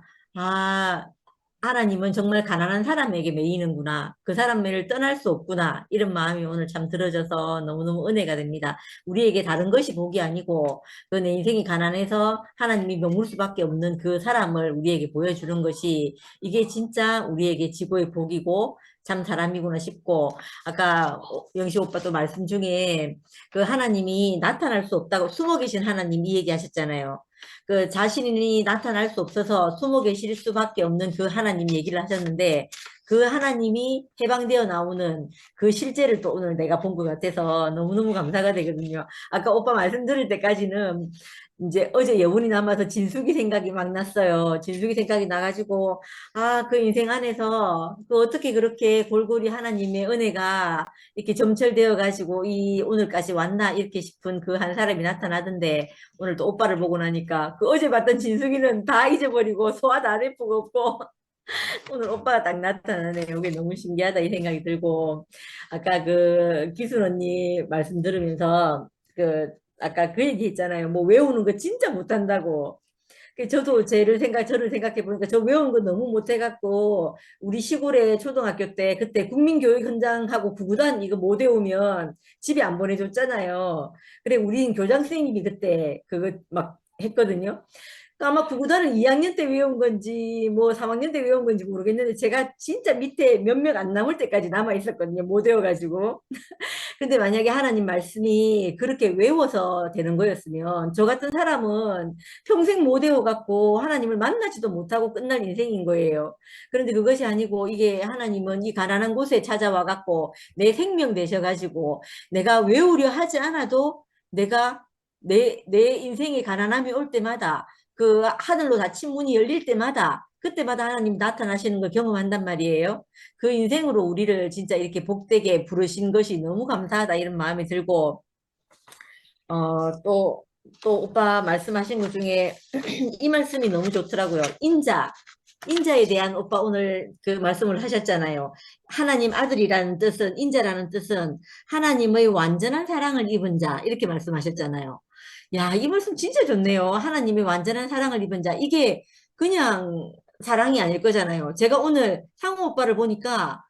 하나님은 정말 가난한 사람에게 매이는구나. 그 사람을 떠날 수 없구나. 이런 마음이 오늘 참 들어져서 너무너무 은혜가 됩니다. 우리에게 다른 것이 복이 아니고 그 내 인생이 가난해서 하나님이 머물 수밖에 없는 그 사람을 우리에게 보여주는 것이 이게 진짜 우리에게 지고의 복이고 참 사람이구나 싶고 아까 영시 오빠도 말씀 중에 그 하나님이 나타날 수 없다고 숨어 계신 하나님 이 얘기 하셨잖아요. 그 자신이 나타날 수 없어서 숨어 계실 수밖에 없는 그 하나님 얘기를 하셨는데 그 하나님이 해방되어 나오는 그 실제를 또 오늘 내가 본 것 같아서 너무너무 감사가 되거든요. 아까 오빠 말씀 들을 때까지는 이제 어제 여운이 남아서 진숙이 생각이 막 났어요. 진숙이 생각이 나가지고 아, 그 인생 안에서 그 어떻게 그렇게 골고리 하나님의 은혜가 이렇게 점철되어 가지고 이 오늘까지 왔나 이렇게 싶은 그 한 사람이 나타나던데 오늘 또 오빠를 보고 나니까 그 어제 봤던 진숙이는 다 잊어버리고 소화도 안 해보고 없고 오늘 오빠가 딱 나타나네. 이게 너무 신기하다 이 생각이 들고 아까 그 기순 언니 말씀 들으면서 그 아까 그 얘기 했잖아요. 뭐 외우는 거 진짜 못한다고. 저도 저를 생각해 보니까 저 외운 거 너무 못해갖고 우리 시골에 초등학교 때 그때 국민교육 현장하고 구구단 이거 못 외우면 집에 안 보내줬잖아요. 그래 우린 교장 선생님이 그때 그거 막 했거든요. 아마 구구단은 2학년 때 외운 건지 뭐 3학년 때 외운 건지 모르겠는데 제가 진짜 밑에 몇 명 안 남을 때까지 남아 있었거든요. 못 외워가지고. 근데 만약에 하나님 말씀이 그렇게 외워서 되는 거였으면 저 같은 사람은 평생 못 외워갖고 하나님을 만나지도 못하고 끝날 인생인 거예요. 그런데 그것이 아니고 이게 하나님은 이 가난한 곳에 찾아와갖고 내 생명 되셔가지고 내가 외우려 하지 않아도 내가 내 인생에 가난함이 올 때마다 그 하늘로 닫힌 문이 열릴 때마다 그때마다 하나님 나타나시는 걸 경험한단 말이에요. 그 인생으로 우리를 진짜 이렇게 복되게 부르신 것이 너무 감사하다 이런 마음이 들고 또 오빠 말씀하신 것 중에 이 말씀이 너무 좋더라고요. 인자에 대한 오빠 오늘 그 말씀을 하셨잖아요. 하나님 아들이라는 뜻은 인자라는 뜻은 하나님의 완전한 사랑을 입은 자 이렇게 말씀하셨잖아요. 야, 이 말씀 진짜 좋네요. 하나님의 완전한 사랑을 입은 자. 이게 그냥 사랑이 아닐 거잖아요. 제가 오늘 상우 오빠를 보니까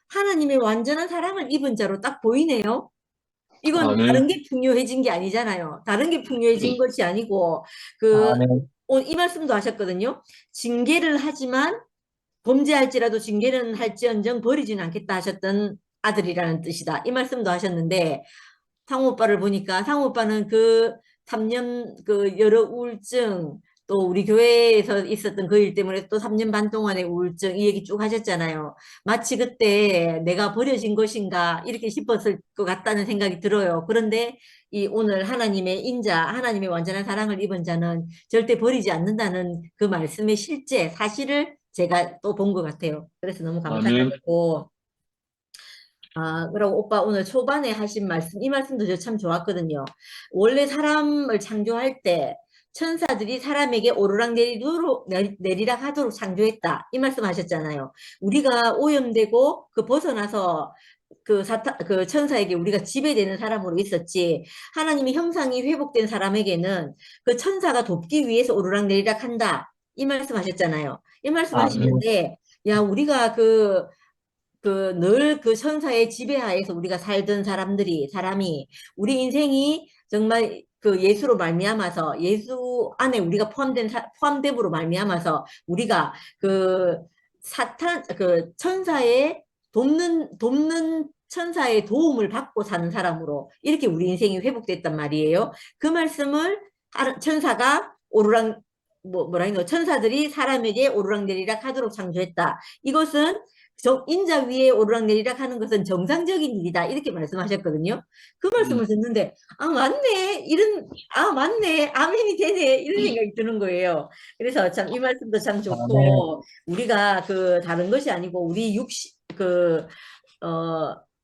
하나님의 완전한 사랑을 입은 자로 딱 보이네요. 이건 아, 네. 다른 게 풍요해진 게 아니잖아요. 다른 게 풍요해진 것이 아니고 그 아, 네. 오늘 이 말씀도 하셨거든요. 징계를 하지만 범죄할지라도 징계는 할지언정 버리지는 않겠다 하셨던 아들이라는 뜻이다. 이 말씀도 하셨는데 상우 오빠를 보니까 상우 오빠는 그 3년 그 여러 우울증 또 우리 교회에서 있었던 그 일 때문에 또 3년 반 동안의 우울증 이 얘기 쭉 하셨잖아요. 마치 그때 내가 버려진 것인가 이렇게 싶었을 것 같다는 생각이 들어요. 그런데 이 오늘 하나님의 인자, 하나님의 완전한 사랑을 입은 자는 절대 버리지 않는다는 그 말씀의 실제 사실을 제가 또 본 것 같아요. 그래서 너무 아멘. 감사하고 그리고 오빠 오늘 초반에 하신 말씀, 이 말씀도 저 참 좋았거든요. 원래 사람을 창조할 때 천사들이 사람에게 내리락 하도록 창조했다. 이 말씀 하셨잖아요. 우리가 오염되고 그 벗어나서 그 천사에게 우리가 지배되는 사람으로 있었지. 하나님의 형상이 회복된 사람에게는 그 천사가 돕기 위해서 오르락내리락 한다. 이 말씀 하셨잖아요. 이 말씀 하시는데, 야, 우리가 늘 그 천사의 지배하에서 우리가 살던 사람이 우리 인생이 정말 그 예수로 말미암아서 예수 안에 우리가 포함됨으로 말미암아서 우리가 그 천사의 돕는 천사의 도움을 받고 사는 사람으로 이렇게 우리 인생이 회복됐단 말이에요. 그 말씀을 천사가 천사들이 사람에게 오르락내리락 하도록 창조했다. 이것은 인자 위에 오르락내리락 하는 것은 정상적인 일이다. 이렇게 말씀하셨거든요. 그 말씀을 듣는데, 맞네. 맞네. 아멘이 되네. 이런 생각이 드는 거예요. 그래서 참 이 말씀도 참 좋고, 우리가 다른 것이 아니고, 우리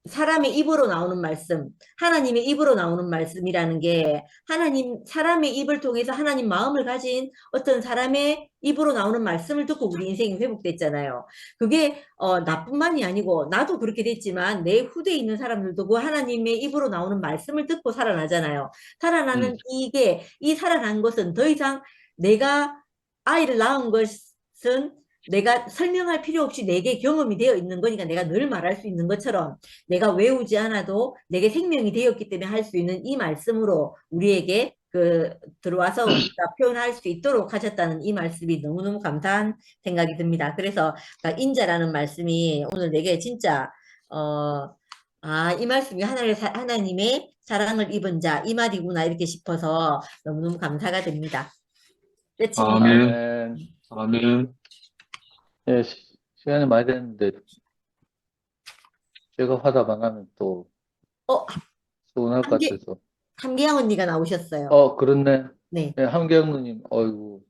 사람의 입으로 나오는 말씀, 하나님의 입으로 나오는 말씀이라는 게 사람의 입을 통해서 하나님 마음을 가진 어떤 사람의 입으로 나오는 말씀을 듣고 우리 인생이 회복됐잖아요. 그게 나뿐만이 아니고 나도 그렇게 됐지만 내 후대에 있는 사람들도 그 하나님의 입으로 나오는 말씀을 듣고 살아나잖아요. 살아나는 이 살아난 것은 더 이상 내가 아이를 낳은 것은 내가 설명할 필요 없이 내게 경험이 되어 있는 거니까 내가 늘 말할 수 있는 것처럼 내가 외우지 않아도 내게 생명이 되었기 때문에 할 수 있는 이 말씀으로 우리에게 들어와서 우리가 표현할 수 있도록 하셨다는 이 말씀이 너무너무 감사한 생각이 듭니다. 그래서 인자라는 말씀이 오늘 내게 진짜 이 말씀이 하나님의 사랑을 입은 자 이 말이구나 이렇게 싶어서 너무너무 감사가 됩니다. 빼칩니다. 아멘. 아멘. 아멘. 예, 시간이 많이 됐는데, 제가 화답 안 하면 또 어, 서운할 것 같아서. 함기영 언니가 나오셨어요. 그렇네. 네. 네, 함경 누님, 어이구,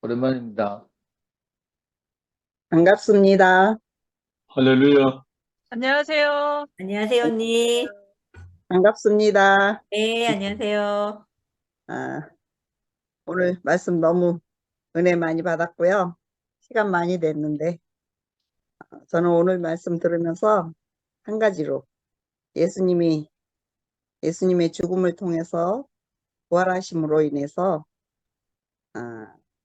오랜만입니다. 반갑습니다. 할렐루야. 안녕하세요. 안녕하세요, 언니. 반갑습니다. 네, 안녕하세요. 아, 오늘 말씀 너무 은혜 많이 받았고요. 시간 많이 됐는데, 저는 오늘 말씀 들으면서 한 가지로 예수님의 죽음을 통해서 부활하심으로 인해서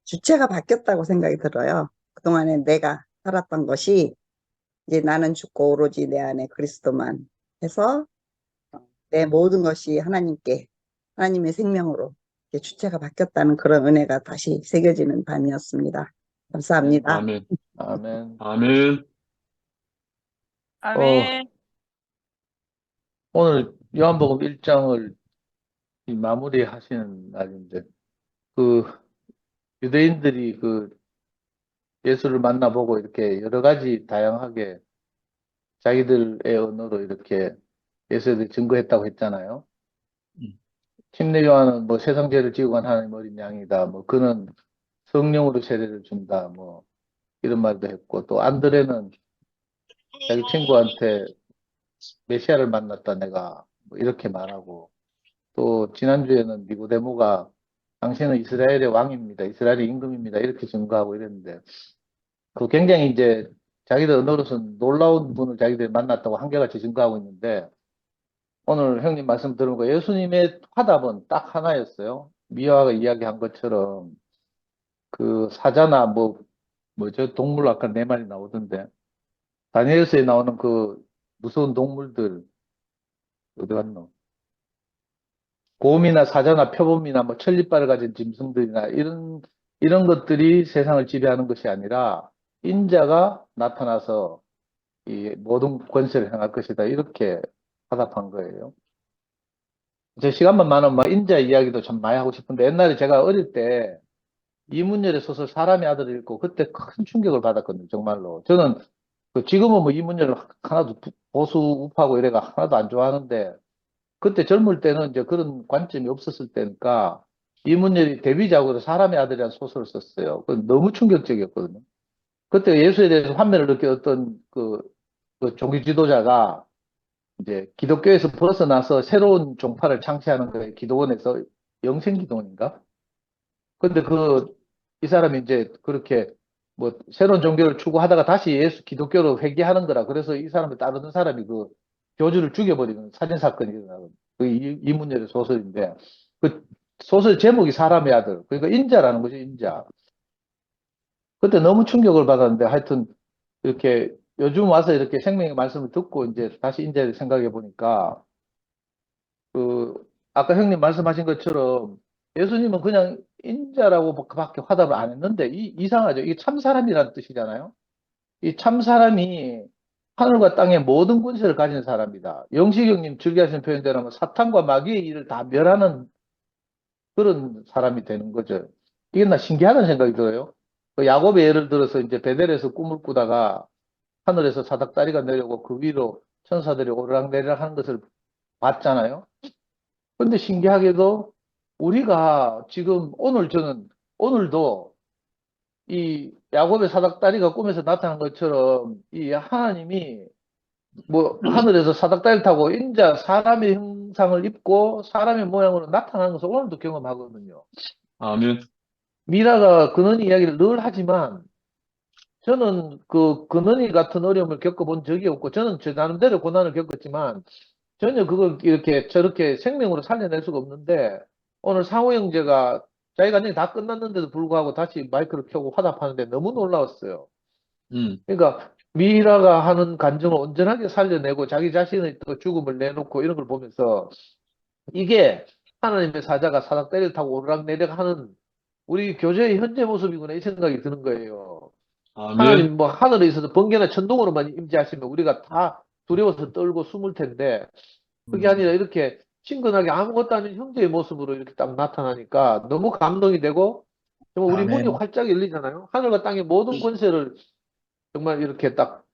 주체가 바뀌었다고 생각이 들어요. 그동안에 내가 살았던 것이 이제 나는 죽고 오로지 내 안에 그리스도만 해서 내 모든 것이 하나님의 생명으로 이렇게 주체가 바뀌었다는 그런 은혜가 다시 새겨지는 밤이었습니다. 감사합니다. 아멘. 아멘. 아멘. 아멘. 오늘 요한복음 1장을 마무리하시는 날인데, 유대인들이 예수를 만나보고 이렇게 여러 가지 다양하게 자기들의 언어로 이렇게 예수에 대해 증거했다고 했잖아요. 침례 요한은 뭐 세상 죄를 지고 간 하나님 어린 양이다. 뭐 그는 성령으로 세례를 준다. 뭐 이런 말도 했고, 또 안드레는 자기 친구한테 메시아를 만났다 내가 뭐 이렇게 말하고, 또 지난주에는 니고데모가 당신은 이스라엘의 왕입니다. 이스라엘의 임금입니다. 이렇게 증거하고 이랬는데, 굉장히 이제 자기들 언어로서는 놀라운 분을 자기들이 만났다고 한결같이 증거하고 있는데, 오늘 형님 말씀 들은 예수님의 화답은 딱 하나였어요. 미화가 이야기한 것처럼 사자나 뭐죠? 동물 아까 네 마리 나오던데, 다니엘서에 나오는 무서운 동물들 어디 갔노? 곰이나 사자나 표범이나 뭐 천리발을 가진 짐승들이나 이런 것들이 세상을 지배하는 것이 아니라 인자가 나타나서 이 모든 권세를 행할 것이다. 이렇게 화답한 거예요. 제 시간만 많으면 인자 이야기도 참 많이 하고 싶은데, 옛날에 제가 어릴 때 이문열의 소설 사람의 아들을 읽고 그때 큰 충격을 받았거든요. 정말로. 저는 지금은 뭐 이문열을 하나도 보수 우파고 이래가 하나도 안 좋아하는데, 그때 젊을 때는 이제 그런 관점이 없었을 때니까 이문열이 데뷔작으로 사람의 아들이라는 소설을 썼어요. 그건 너무 충격적이었거든요. 그때 예수에 대해서 환멸을 느꼈던 종교 지도자가 이제 기독교에서 벗어나서 새로운 종파를 창시하는 거예요. 기도원에서 영생기도원인가? 근데 이 사람이 이제 그렇게 뭐 새로운 종교를 추구하다가 다시 기독교로 회귀하는 거라. 그래서 이 사람을 따르는 사람이 교주를 죽여버리는 살인 사건이 일어나거든요. 이문열의 소설인데, 소설 제목이 사람의 아들. 그러니까 인자라는 거죠, 인자. 그때 너무 충격을 받았는데, 하여튼 이렇게 요즘 와서 이렇게 생명의 말씀을 듣고 이제 다시 인자를 생각해 보니까, 아까 형님 말씀하신 것처럼 예수님은 그냥 인자라고 밖에 화답을 안 했는데, 이상하죠. 이게 참 사람이라는 뜻이잖아요. 이 참 사람이 하늘과 땅의 모든 권세를 가진 사람이다. 영식형님 즐겨하시는 표현대로 하면 사탄과 마귀의 일을 다 멸하는 그런 사람이 되는 거죠. 이게 나 신기하다는 생각이 들어요. 야곱의 예를 들어서 이제 베델에서 꿈을 꾸다가 하늘에서 사닥다리가 내려오고 그 위로 천사들이 오르락내리락 하는 것을 봤잖아요. 근데 신기하게도 우리가 지금 오늘도 이 야곱의 사닥다리가 꿈에서 나타난 것처럼 이 하나님이 뭐 하늘에서 사닥다리를 타고 사람의 형상을 입고 사람의 모양으로 나타나는 것을 오늘도 경험하거든요. 아멘. 미라가 근원이 이야기를 늘 하지만 저는 근원이 같은 어려움을 겪어본 적이 없고, 저는 제 나름대로 고난을 겪었지만 전혀 그걸 이렇게 저렇게 생명으로 살려낼 수가 없는데, 오늘 상호 형제가 자기가 완전히 다 끝났는데도 불구하고 다시 마이크를 켜고 화답하는데 너무 놀라웠어요. 그러니까 미라가 하는 간증을 온전하게 살려내고 자기 자신의 또 죽음을 내놓고 이런 걸 보면서, 이게 하나님의 사자가 사닥다리를 타고 오르락내리락 하는 우리 교제의 현재 모습이구나, 이 생각이 드는 거예요. 하나님 아멘. 뭐 하늘에 있어서 번개나 천둥으로만 임재하시면 우리가 다 두려워서 떨고 숨을 텐데, 그게 아니라 이렇게 친근하게 아무것도 아닌 형제의 모습으로 이렇게 딱 나타나니까 너무 감동이 되고, 정말 우리 문이 아멘. 활짝 열리잖아요. 하늘과 땅의 모든 권세를 정말 이렇게 딱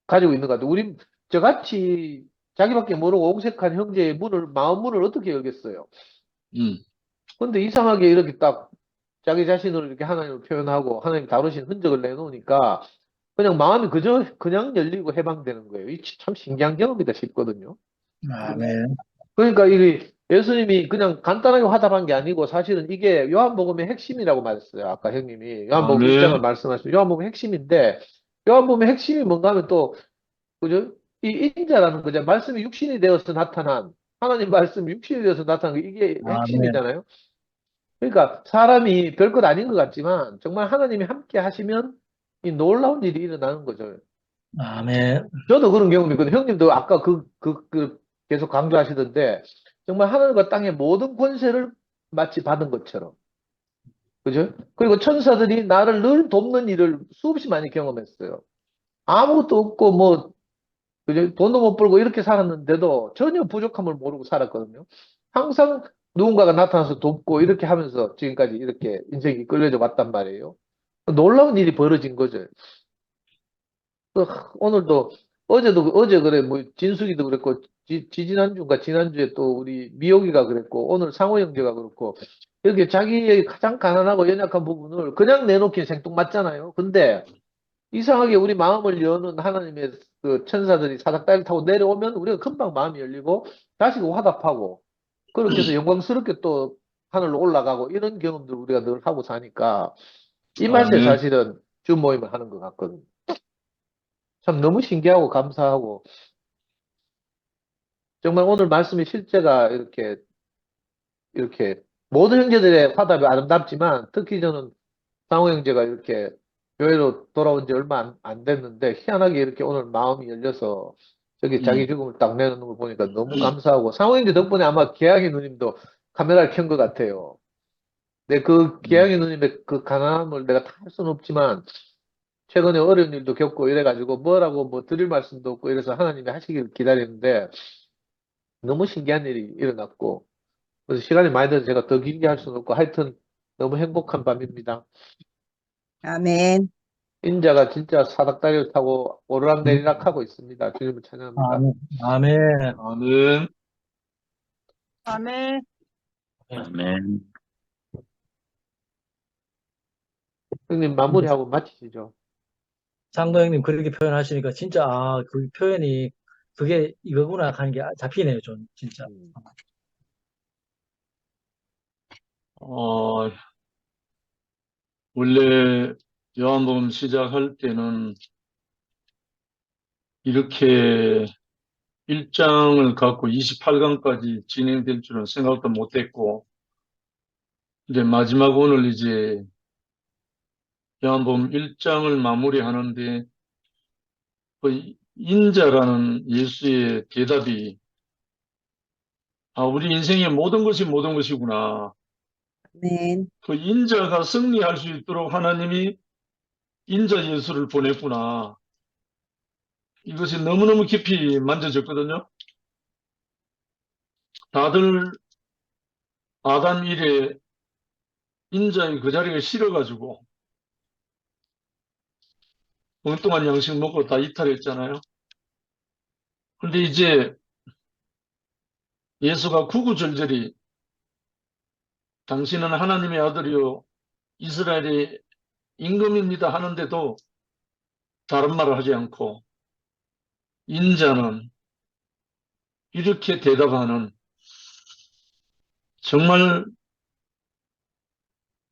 가지고 있는 것 같아요. 우리 저같이 자기밖에 모르고 옹색한 형제의 문을, 마음 문을 어떻게 열겠어요? 음, 근데 이상하게 이렇게 딱 자기 자신을 이렇게 하나님을 표현하고 하나님 다루신 흔적을 내놓으니까 그냥 마음이 그냥 열리고 해방되는 거예요. 이 참 신기한 경험이다 싶거든요. 아멘. 그러니까 이게 예수님이 그냥 간단하게 화답한 게 아니고 사실은 이게 요한복음의 핵심이라고 말했어요. 아까 형님이 요한복음 1장을 아멘. 말씀하신 요한복음의 핵심인데 요한복음의 핵심이 뭔가 하면 또 그죠? 이 인자라는 거죠. 말씀이 육신이 되어서 나타난 하나님 말씀이 육신이 되어서 나타난 게 이게 아멘. 핵심이잖아요. 그러니까 사람이 별것 아닌 것 같지만 정말 하나님이 함께 하시면 이 놀라운 일이 일어나는 거죠. 아멘. 저도 그런 경험이 있거든요. 형님도 아까 계속 강조하시던데 정말 하늘과 땅의 모든 권세를 마치 받은 것처럼. 그죠? 그리고 천사들이 나를 늘 돕는 일을 수없이 많이 경험했어요. 아무것도 없고 뭐 그죠? 돈도 못 벌고 이렇게 살았는데도 전혀 부족함을 모르고 살았거든요. 항상 누군가가 나타나서 돕고 이렇게 하면서 지금까지 이렇게 인생이 끌려져 왔단 말이에요. 놀라운 일이 벌어진 거죠. 오늘도 어제 그래 뭐 진숙이도 그랬고 지난주인가 지난주에 또 우리 미옥이가 그랬고 오늘 상호 형제가 그렇고 이렇게 자기의 가장 가난하고 연약한 부분을 그냥 내놓기 생뚱맞잖아요. 근데 이상하게 우리 마음을 여는 하나님의 그 천사들이 사닥다리를 타고 내려오면 우리가 금방 마음이 열리고 다시 그 화답하고 그렇게 해서 영광스럽게 또 하늘로 올라가고 이런 경험들 우리가 늘 하고 사니까 이 맛에 아멘. 사실은 주 모임을 하는 것 같거든요. 참 너무 신기하고 감사하고 정말 오늘 말씀이 실제가 이렇게 모든 형제들의 화답이 아름답지만 특히 저는 상호 형제가 이렇게 교회로 돌아온 지 얼마 안 됐는데 희한하게 이렇게 오늘 마음이 열려서 저기 자기 음, 죽음을 딱 내놓는 걸 보니까 너무 감사하고 상호 형제 덕분에 아마 기양이 누님도 카메라를 켠 것 같아요. 근데 그 기양이 누님의 그 가난함을 내가 다 할 수는 없지만 최근에 어려운 일도 겪고 이래가지고 뭐라고 뭐 드릴 말씀도 없고 이래서 하나님이 하시길 기다리는데 너무 신기한 일이 일어났고 그래서 시간이 많이 들어서 제가 더 길게 할 수는 없고 하여튼 너무 행복한 밤입니다. 아멘. 인자가 진짜 사닥다리를 타고 오르락내리락 하고 있습니다. 주님을 찬양합니다. 아멘. 아멘. 아멘. 아멘. 아멘. 형님 마무리하고 마치시죠. 상도 형님 그렇게 표현하시니까 진짜 그 표현이 그게 이거구나 하는 게 잡히네요, 좀 진짜. 어, 원래 요한복음 시작할 때는 이렇게 1장을 갖고 28강까지 진행될 줄은 생각도 못했고, 이제 마지막 오늘 이제 요한복음 1장을 마무리하는데 그 인자라는 예수의 대답이 우리 인생의 모든 것이 모든 것이구나. 아멘. 그 인자가 승리할 수 있도록 하나님이 인자 예수를 보냈구나. 이것이 너무너무 깊이 만져졌거든요. 다들 아담 이래 인자의 그 자리가 싫어가지고 엉뚱한 양식 먹고 다 이탈했잖아요. 근데 이제 예수가 구구절절히 당신은 하나님의 아들이요 이스라엘의 임금입니다 하는데도 다른 말을 하지 않고 인자는 이렇게 대답하는 정말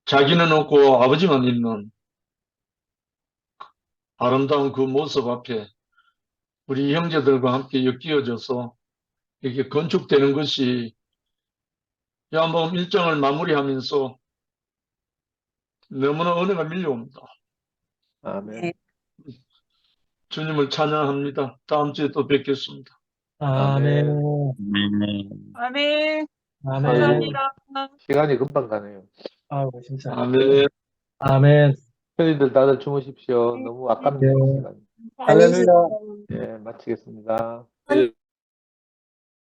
자기는 없고 아버지만 있는 아름다운 그 모습 앞에 우리 형제들과 함께 엮여져서 이렇게 건축되는 것이 요한복음 1장을 마무리하면서 너무나 은혜가 밀려옵니다. 아멘. 주님을 찬양합니다. 다음 주에 또 뵙겠습니다. 아멘. 아멘. 아멘. 아멘. 감사합니다. 시간이 금방 가네요. 아우, 진짜. 아멘. 아멘. 형님들 다들 주무십시오. 너무 아깝네요, 네. 시간이. 할렐루야. 예, 마치겠습니다. 예.